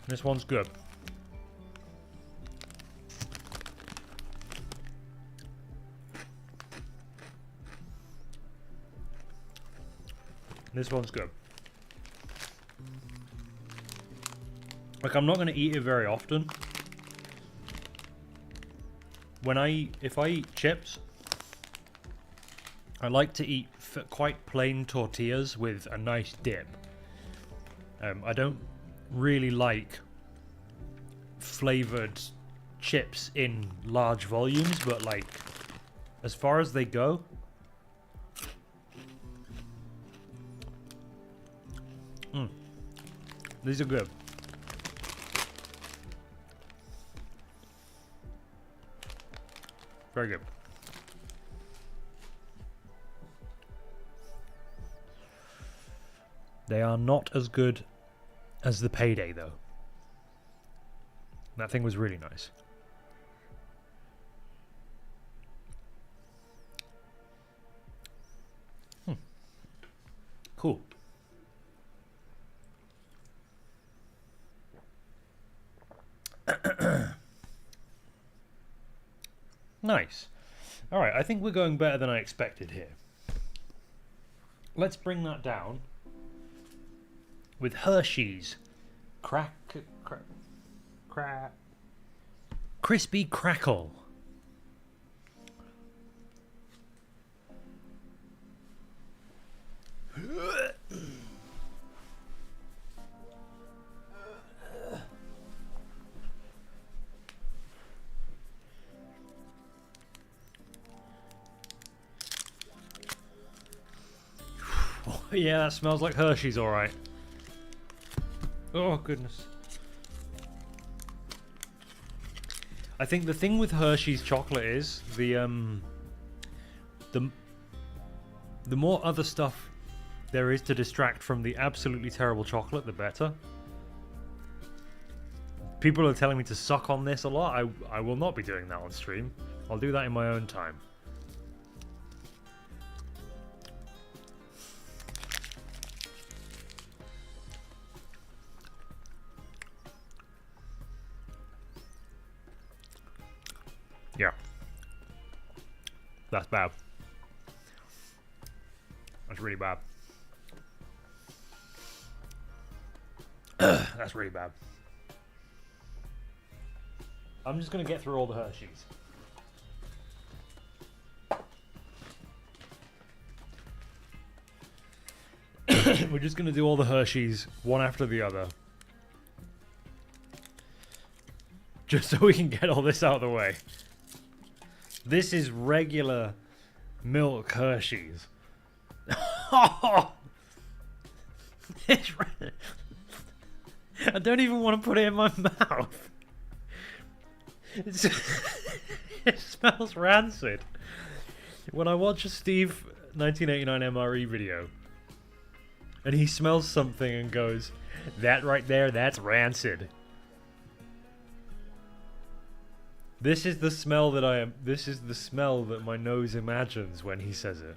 This one's good. This one's good. Like, I'm not going to eat it very often. If I eat chips, I like to eat quite plain tortillas with a nice dip. I don't really like flavored chips in large volumes, but like, as far as they go, these are good. Very good. They are not as good as the PayDay, though. That thing was really nice. Cool. Nice. Alright, I think we're going better than I expected here. Let's bring that down with Hershey's Crispy Crackle. Yeah, that smells like Hershey's, alright. Oh, goodness. I think the thing with Hershey's chocolate is the more other stuff there is to distract from the absolutely terrible chocolate, the better. People are telling me to suck on this a lot. I will not be doing that on stream. I'll do that in my own time. Yeah. That's bad. That's really bad. That's really bad. I'm just going to get through all the Hershey's. We're just going to do all the Hershey's one after the other. Just so we can get all this out of the way. This is regular milk Hershey's. I don't even want to put it in my mouth. It smells rancid. When I watch a Steve 1989 MRE video and he smells something and goes, "That right there, that's rancid." This is the smell that this is the smell that my nose imagines when he says it.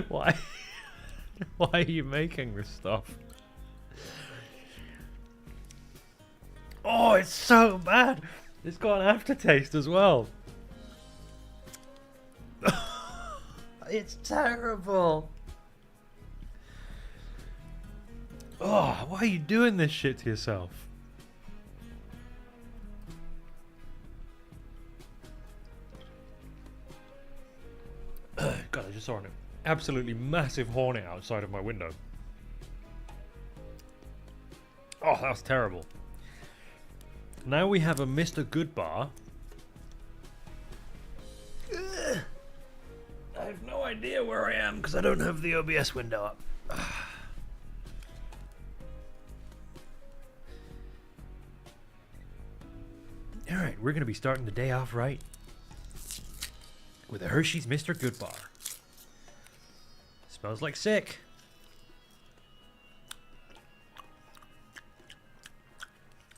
Why? Why are you making this stuff? Oh, it's so bad. It's got an aftertaste as well. It's terrible. Oh, why are you doing this shit to yourself? God, I just saw an absolutely massive hornet outside of my window. Oh, that's terrible. Now we have a Mr. Good bar. Ugh. I have no idea where I am because I don't have the OBS window up. Alright, we're going to be starting the day off right with a Hershey's Mr. Good bar. Smells like sick.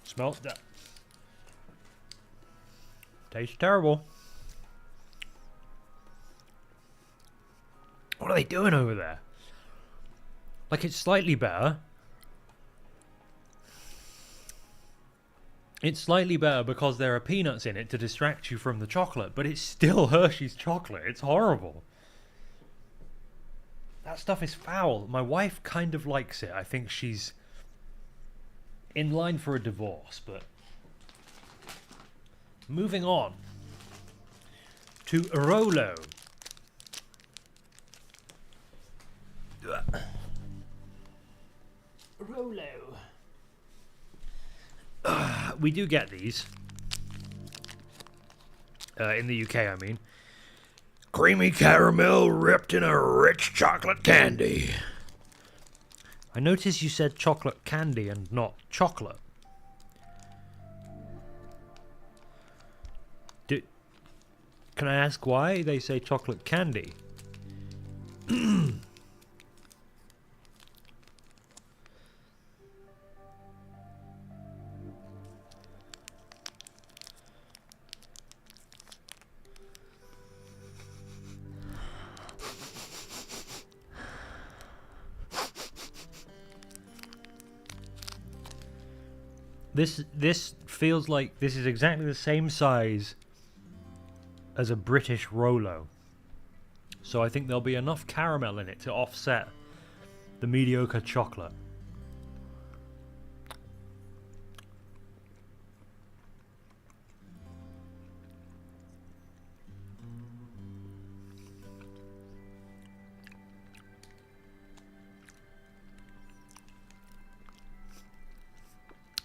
Smells that. Tastes terrible. What are they doing over there? Like, it's slightly better. It's slightly better because there are peanuts in it to distract you from the chocolate, but it's still Hershey's chocolate. It's horrible. That stuff is foul. My wife kind of likes it. I think she's in line for a divorce, but moving on to Rolo. Rolo. We do get these. In the UK, I mean. Creamy caramel wrapped in a rich chocolate candy. I noticed you said chocolate candy and not chocolate. Can I ask why they say chocolate candy? This feels like this is exactly the same size as a British Rolo. So I think there'll be enough caramel in it to offset the mediocre chocolate.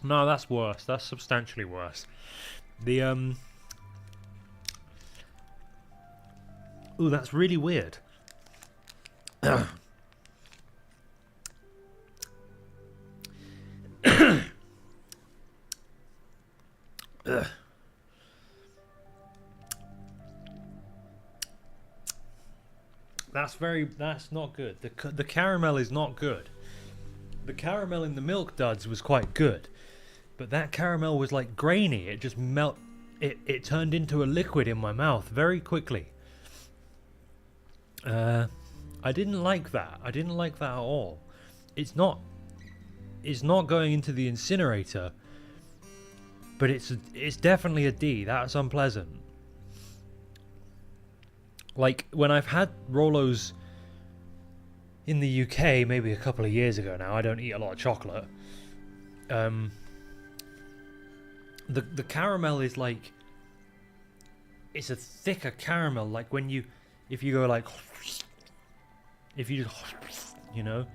No, that's worse. That's substantially worse. The Ooh, that's really weird. Ugh. That's not good. The caramel is not good. The caramel in the Milk Duds was quite good. But that caramel was like grainy. It just it turned into a liquid in my mouth very quickly. I didn't like that. I didn't like that at all. It's not going into the incinerator, but it's definitely a D. That's unpleasant. Like when I've had Rolos in the UK maybe a couple of years ago now, I don't eat a lot of chocolate. The caramel is like, it's a thicker caramel. Like if you go like, if you just, you know,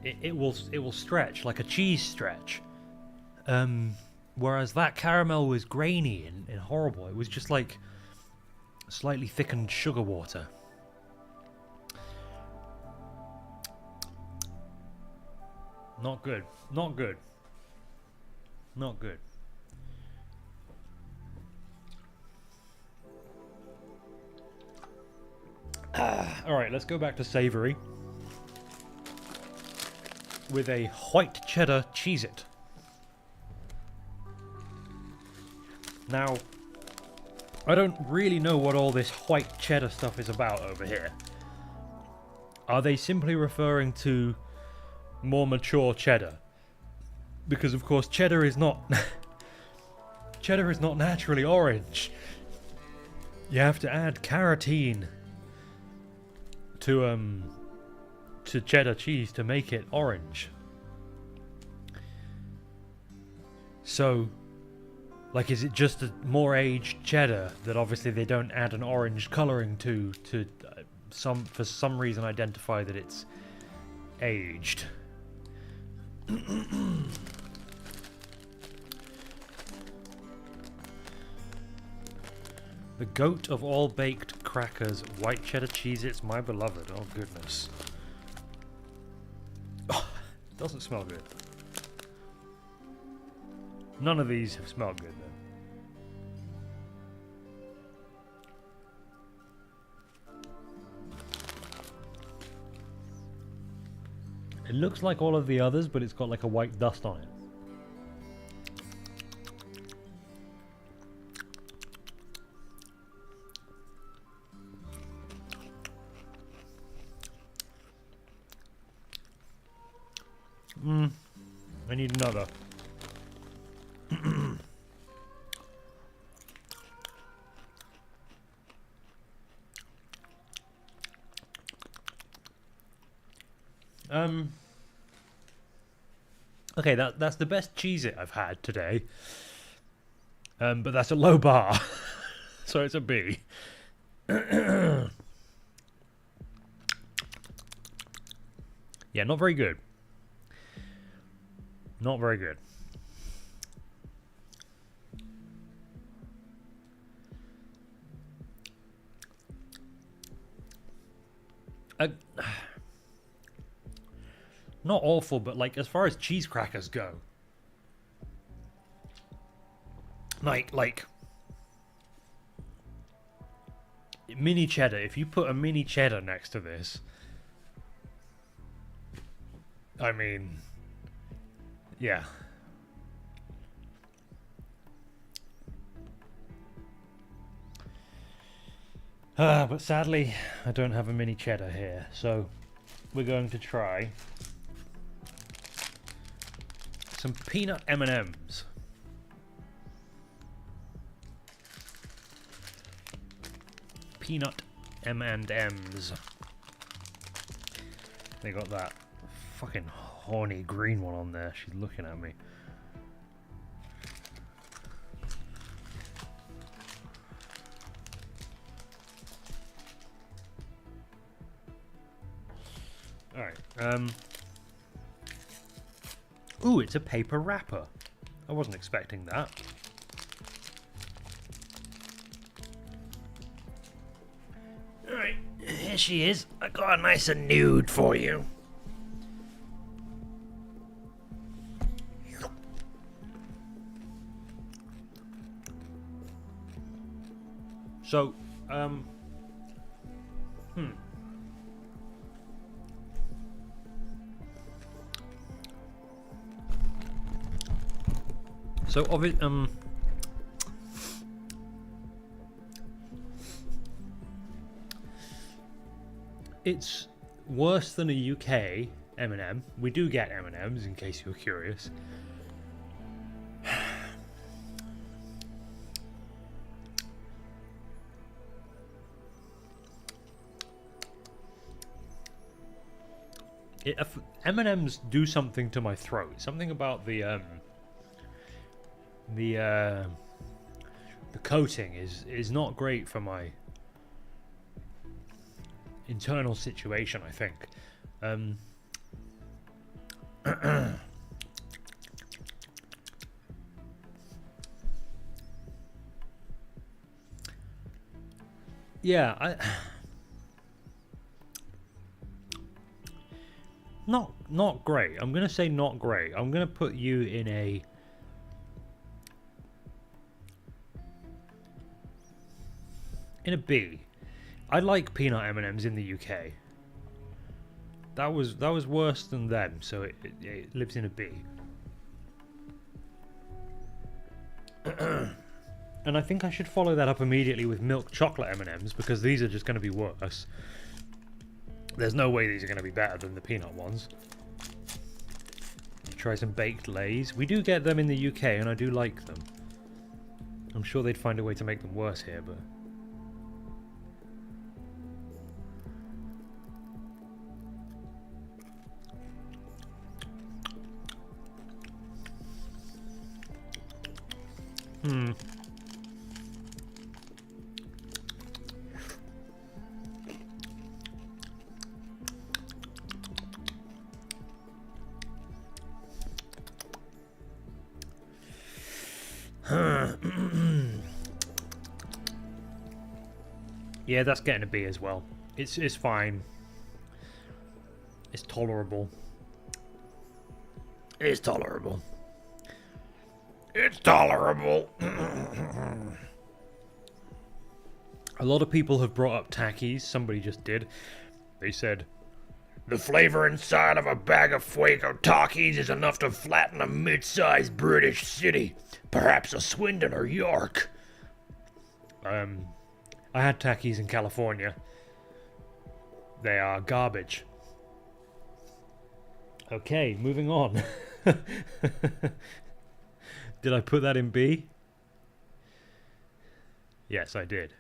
it will stretch like a cheese stretch. Whereas that caramel was grainy and horrible. It was just like slightly thickened sugar water. Not good. Not good. Not good. Alright, let's go back to savoury. With a white cheddar Cheez-It. Now, I don't really know what all this white cheddar stuff is about over here. Are they simply referring to more mature cheddar? Because of course cheddar is not Cheddar is not naturally orange. You have to add carotene to cheddar cheese to make it orange. So, like, is it just a more aged cheddar that obviously they don't add an orange colouring to for some reason identify that it's aged? The goat of all baked crackers, white cheddar Cheez-Its, my beloved. Oh goodness. Oh, doesn't smell good. None of these have smelled good though. It looks like all of the others, but it's got like a white dust on it. I need another. Okay, that's the best Cheez-It I've had today. But that's a low bar. So it's a B. Yeah, not very good. Not very good. Not awful, but like as far as cheese crackers go, like mini cheddar. If you put a mini cheddar next to this, I mean, yeah. But sadly, I don't have a mini cheddar here, so we're going to try some peanut M&Ms. Peanut M&Ms. They got that fucking horny green one on there. She's looking at me. Alright, ooh, it's a paper wrapper. I wasn't expecting that. Alright, here she is. I got a nice and nude for you. So, So, it's worse than a UK M&M. We do get M&Ms, in case you were curious. M&Ms do something to my throat. Something about the coating is not great for my internal situation, I think. Yeah, not great. I'm gonna say not great. I'm gonna put you in a B. I like peanut M&Ms in the UK. That was worse than them, so it lives in a B. And I think I should follow that up immediately with milk chocolate M&Ms, because these are just going to be worse. There's no way these are going to be better than the peanut ones. Try some baked Lays. We do get them in the UK, and I do like them. I'm sure they'd find a way to make them worse here, but... Yeah, that's getting a B as well. It's fine. It's tolerable. It's tolerable. It's tolerable. A lot of people have brought up Takis. Somebody just did. They said, The flavor inside of a bag of Fuego Takis is enough to flatten a mid-sized British city. Perhaps a Swindon or York. I had Takis in California. They are garbage. Okay, moving on. Did I put that in B? Yes, I did.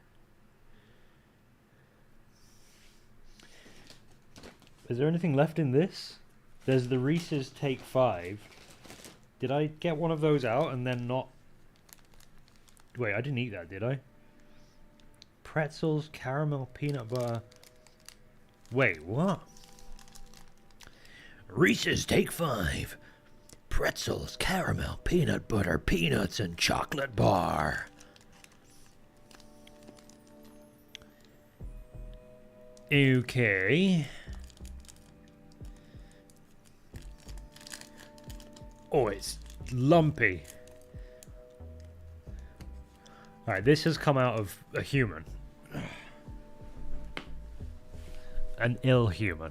Is there anything left in this? There's the Reese's Take 5. Did I get one of those out and then not... Wait, I didn't eat that, did I? Pretzels, caramel, peanut butter... Wait, what? Reese's Take 5. Pretzels, caramel, peanut butter, peanuts, and chocolate bar. Okay. Oh, it's lumpy. Alright, this has come out of a human. An ill human.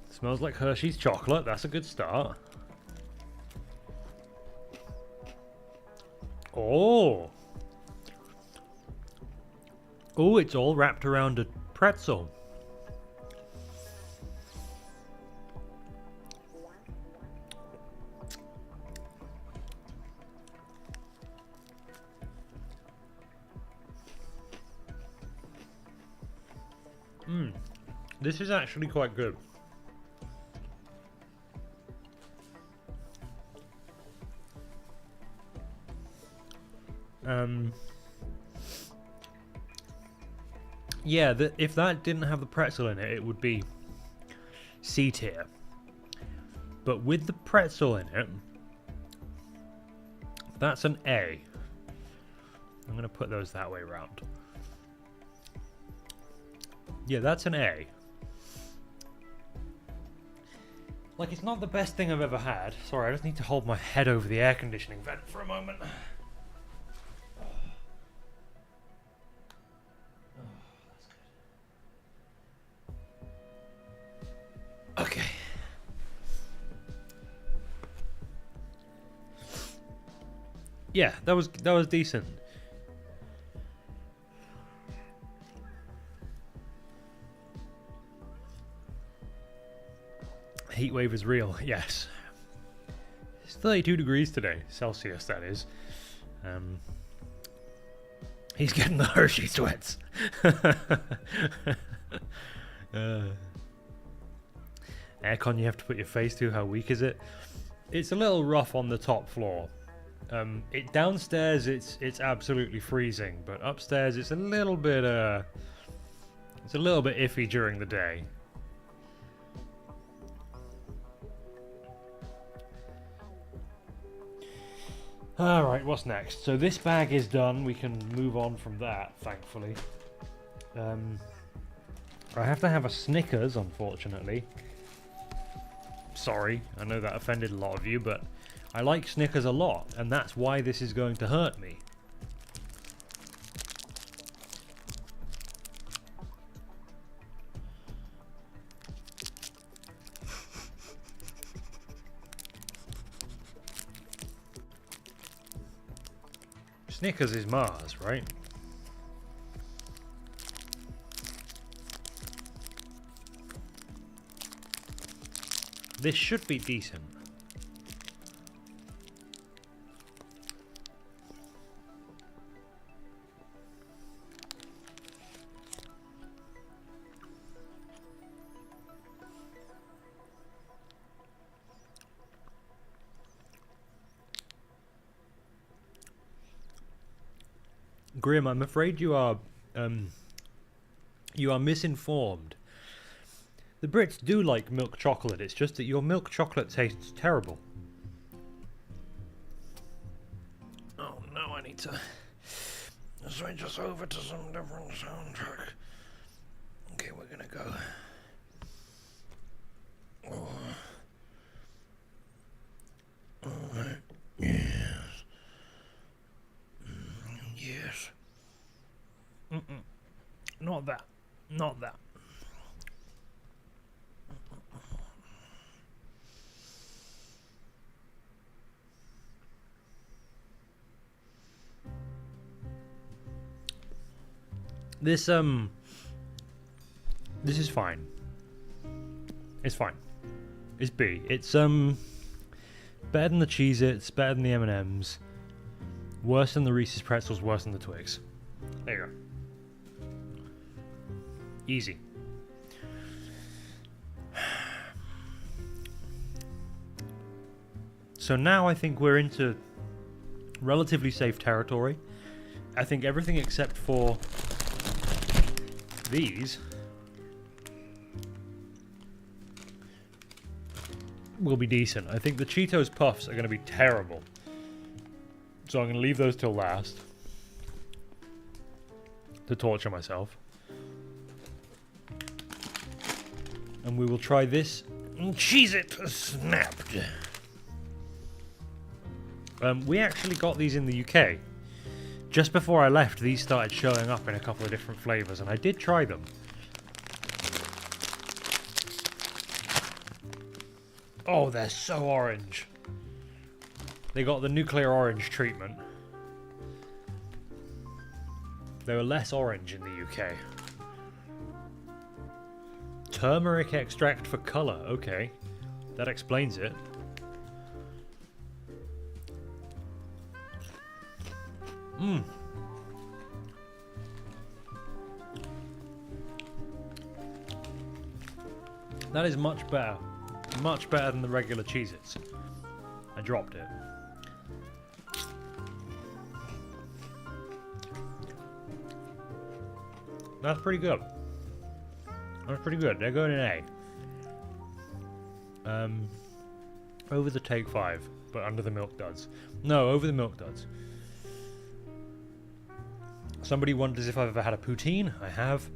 Smells like Hershey's chocolate. That's a good start. Oh. Oh, it's all wrapped around a pretzel. This is actually quite good. Yeah, if that didn't have the pretzel in it, it would be C tier. But with the pretzel in it, that's an A. I'm going to put those that way around. Yeah, that's an A. Like, it's not the best thing I've ever had. Sorry, I just need to hold my head over the air conditioning vent for a moment. Okay. Yeah, that was decent. Heat wave is real, yes. It's 32 degrees today, Celsius that is. He's getting the Hershey sweats. Aircon you have to put your face to, how weak is it? It's a little rough on the top floor. Downstairs it's absolutely freezing, but upstairs it's a little bit iffy during the day. Alright, what's next? So this bag is done. We can move on from that, thankfully. I have to have a Snickers, unfortunately. Sorry, I know that offended a lot of you, but I like Snickers a lot, and that's why this is going to hurt me. Snickers is Mars, right? This should be decent. Grim, I'm afraid you are misinformed. The Brits do like milk chocolate, it's just that your milk chocolate tastes terrible. Oh no, I need to switch us over to some different soundtrack. Okay, we're gonna go. Alright, yes. Yes. Not that. Not that. This is fine. It's fine. It's B. It's better than the Cheez-Its, better than the M&Ms, worse than the Reese's Pretzels, worse than the Twix. There you go. Easy. So now I think we're into relatively safe territory. I think everything except for these will be decent. I think the Cheetos Puffs are going to be terrible. So I'm going to leave those till last to torture myself. And we will try this Cheez-It snapped. We actually got these in the UK. Just before I left, these started showing up in a couple of different flavours, and I did try them. Oh, they're so orange. They got the nuclear orange treatment. They were less orange in the UK. Turmeric extract for colour. Okay, that explains it. Mmm. That is much better. Much better than the regular Cheez-Its. I dropped it. That's pretty good. That's pretty good. They're going in A. Over the Take 5, but under the Milk Duds. No, over the Milk Duds. Somebody wonders if I've ever had a poutine. I have.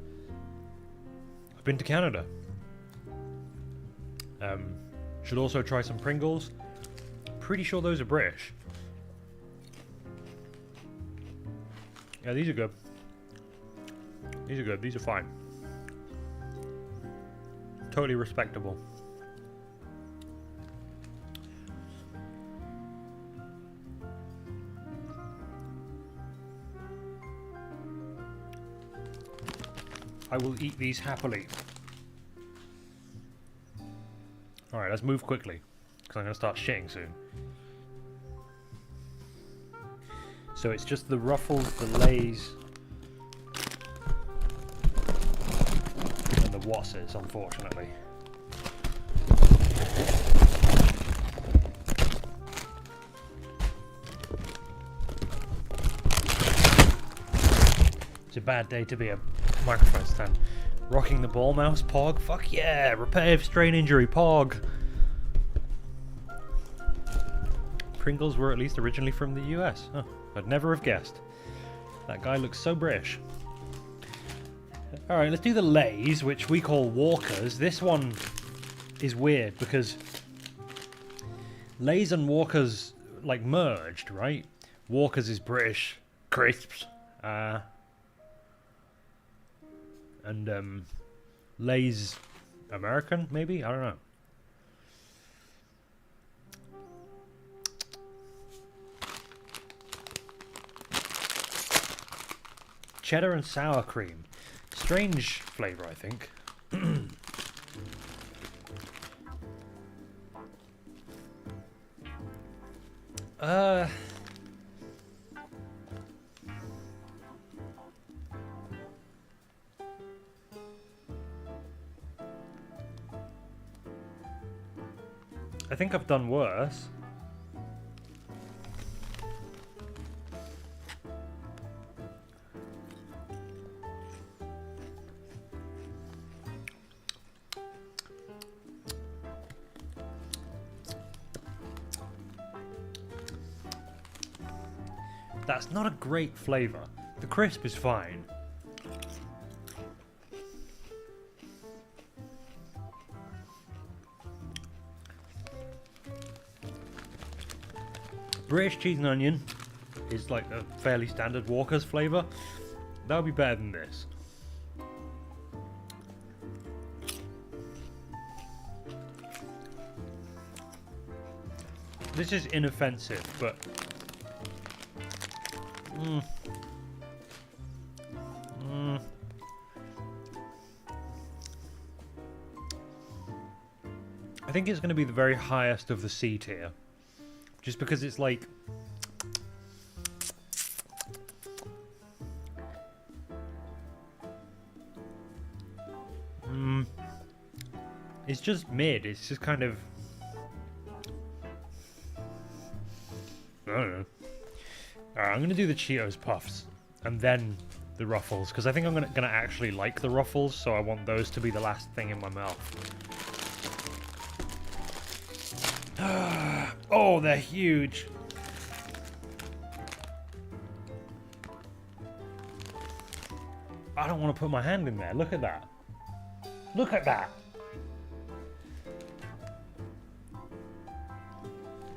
I've been to Canada. Should also try some Pringles. Pretty sure those are British. Yeah, these are good. These are good. These are fine. Totally respectable. I will eat these happily. Alright, let's move quickly, because I'm going to start shitting soon. So it's just the Ruffles, the Lays, and the Wasses, unfortunately. It's a bad day to be a microphone stand. Rocking the ball mouse, Pog? Fuck yeah! Repair strain injury, Pog! Pringles were at least originally from the US. Huh, I'd never have guessed. That guy looks so British. Alright, let's do the Lays, which we call Walkers. This one is weird because Lays and Walkers, like, merged, right? Walkers is British crisps. And Lay's American, maybe? I don't know. Cheddar and sour cream. Strange flavour, I think. I think I've done worse. That's not a great flavor. The crisp is fine. British cheese and onion is like a fairly standard Walker's flavor. That would be better than this. This is inoffensive, but I think it's going to be the very highest of the C tier. Just because it's like... it's just mid. It's just kind of... I don't know. Alright, I'm going to do the Cheetos Puffs. And then the Ruffles. Because I think I'm going to actually like the Ruffles. So I want those to be the last thing in my mouth. Oh, they're huge. I don't want to put my hand in there. Look at that. Look at that.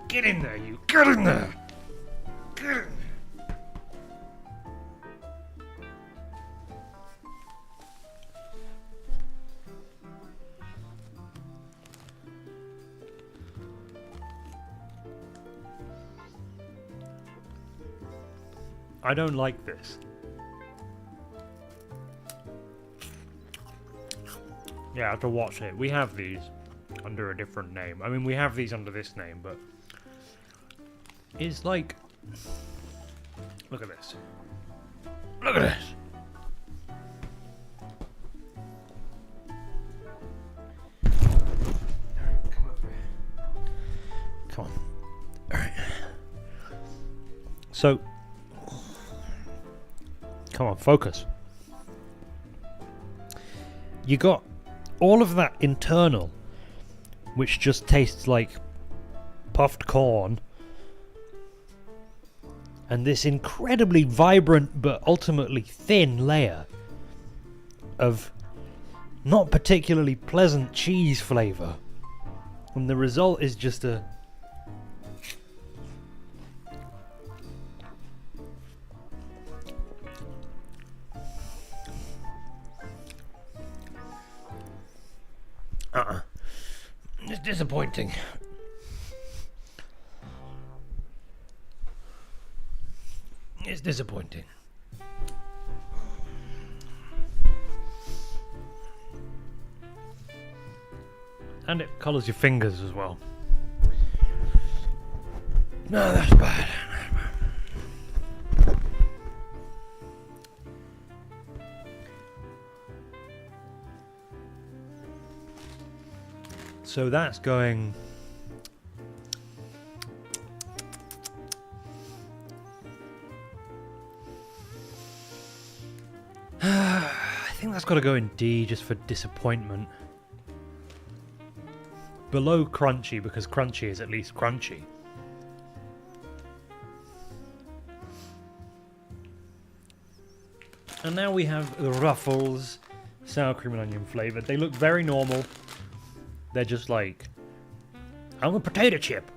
Get in there, you. Get in there. Get in there. I don't like this. Yeah, I have to watch it. We have these under a different name. I mean, we have these under this name, but it's like... Look at this. Look at this. Come over here. Come on. All right. So... Come on, focus. You got all of that internal, which just tastes like puffed corn, and this incredibly vibrant but ultimately thin layer of not particularly pleasant cheese flavor. And the result is just a... It's disappointing. It's disappointing. And it colours your fingers as well. No, that's bad. So that's going... I think that's got to go in D just for disappointment. Below crunchy, because crunchy is at least crunchy. And now we have the Ruffles, sour cream and onion flavoured. They look very normal. They're just like, I'm a potato chip.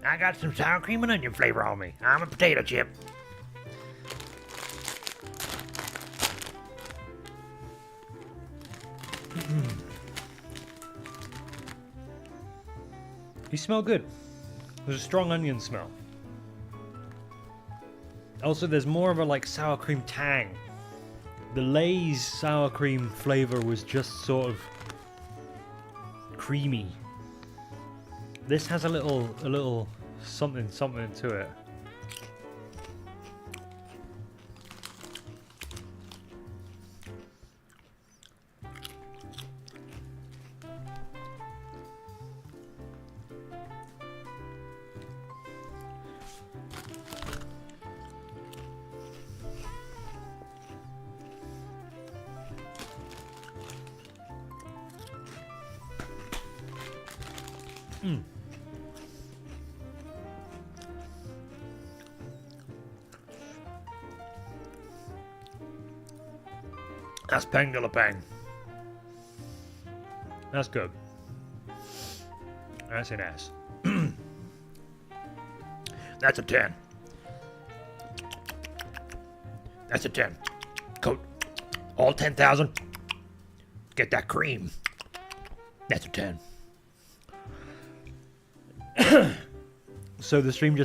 I got some sour cream and onion flavor on me. I'm a potato chip. These smell good. There's a strong onion smell. Also, there's more of a like sour cream tang. The Lay's sour cream flavor was just sort of creamy. This has a little something to it. That's pang de la pang. That's good. That's an S. That's a 10. That's a 10. Coat all 10,000. Get that cream. That's a 10. So the stream just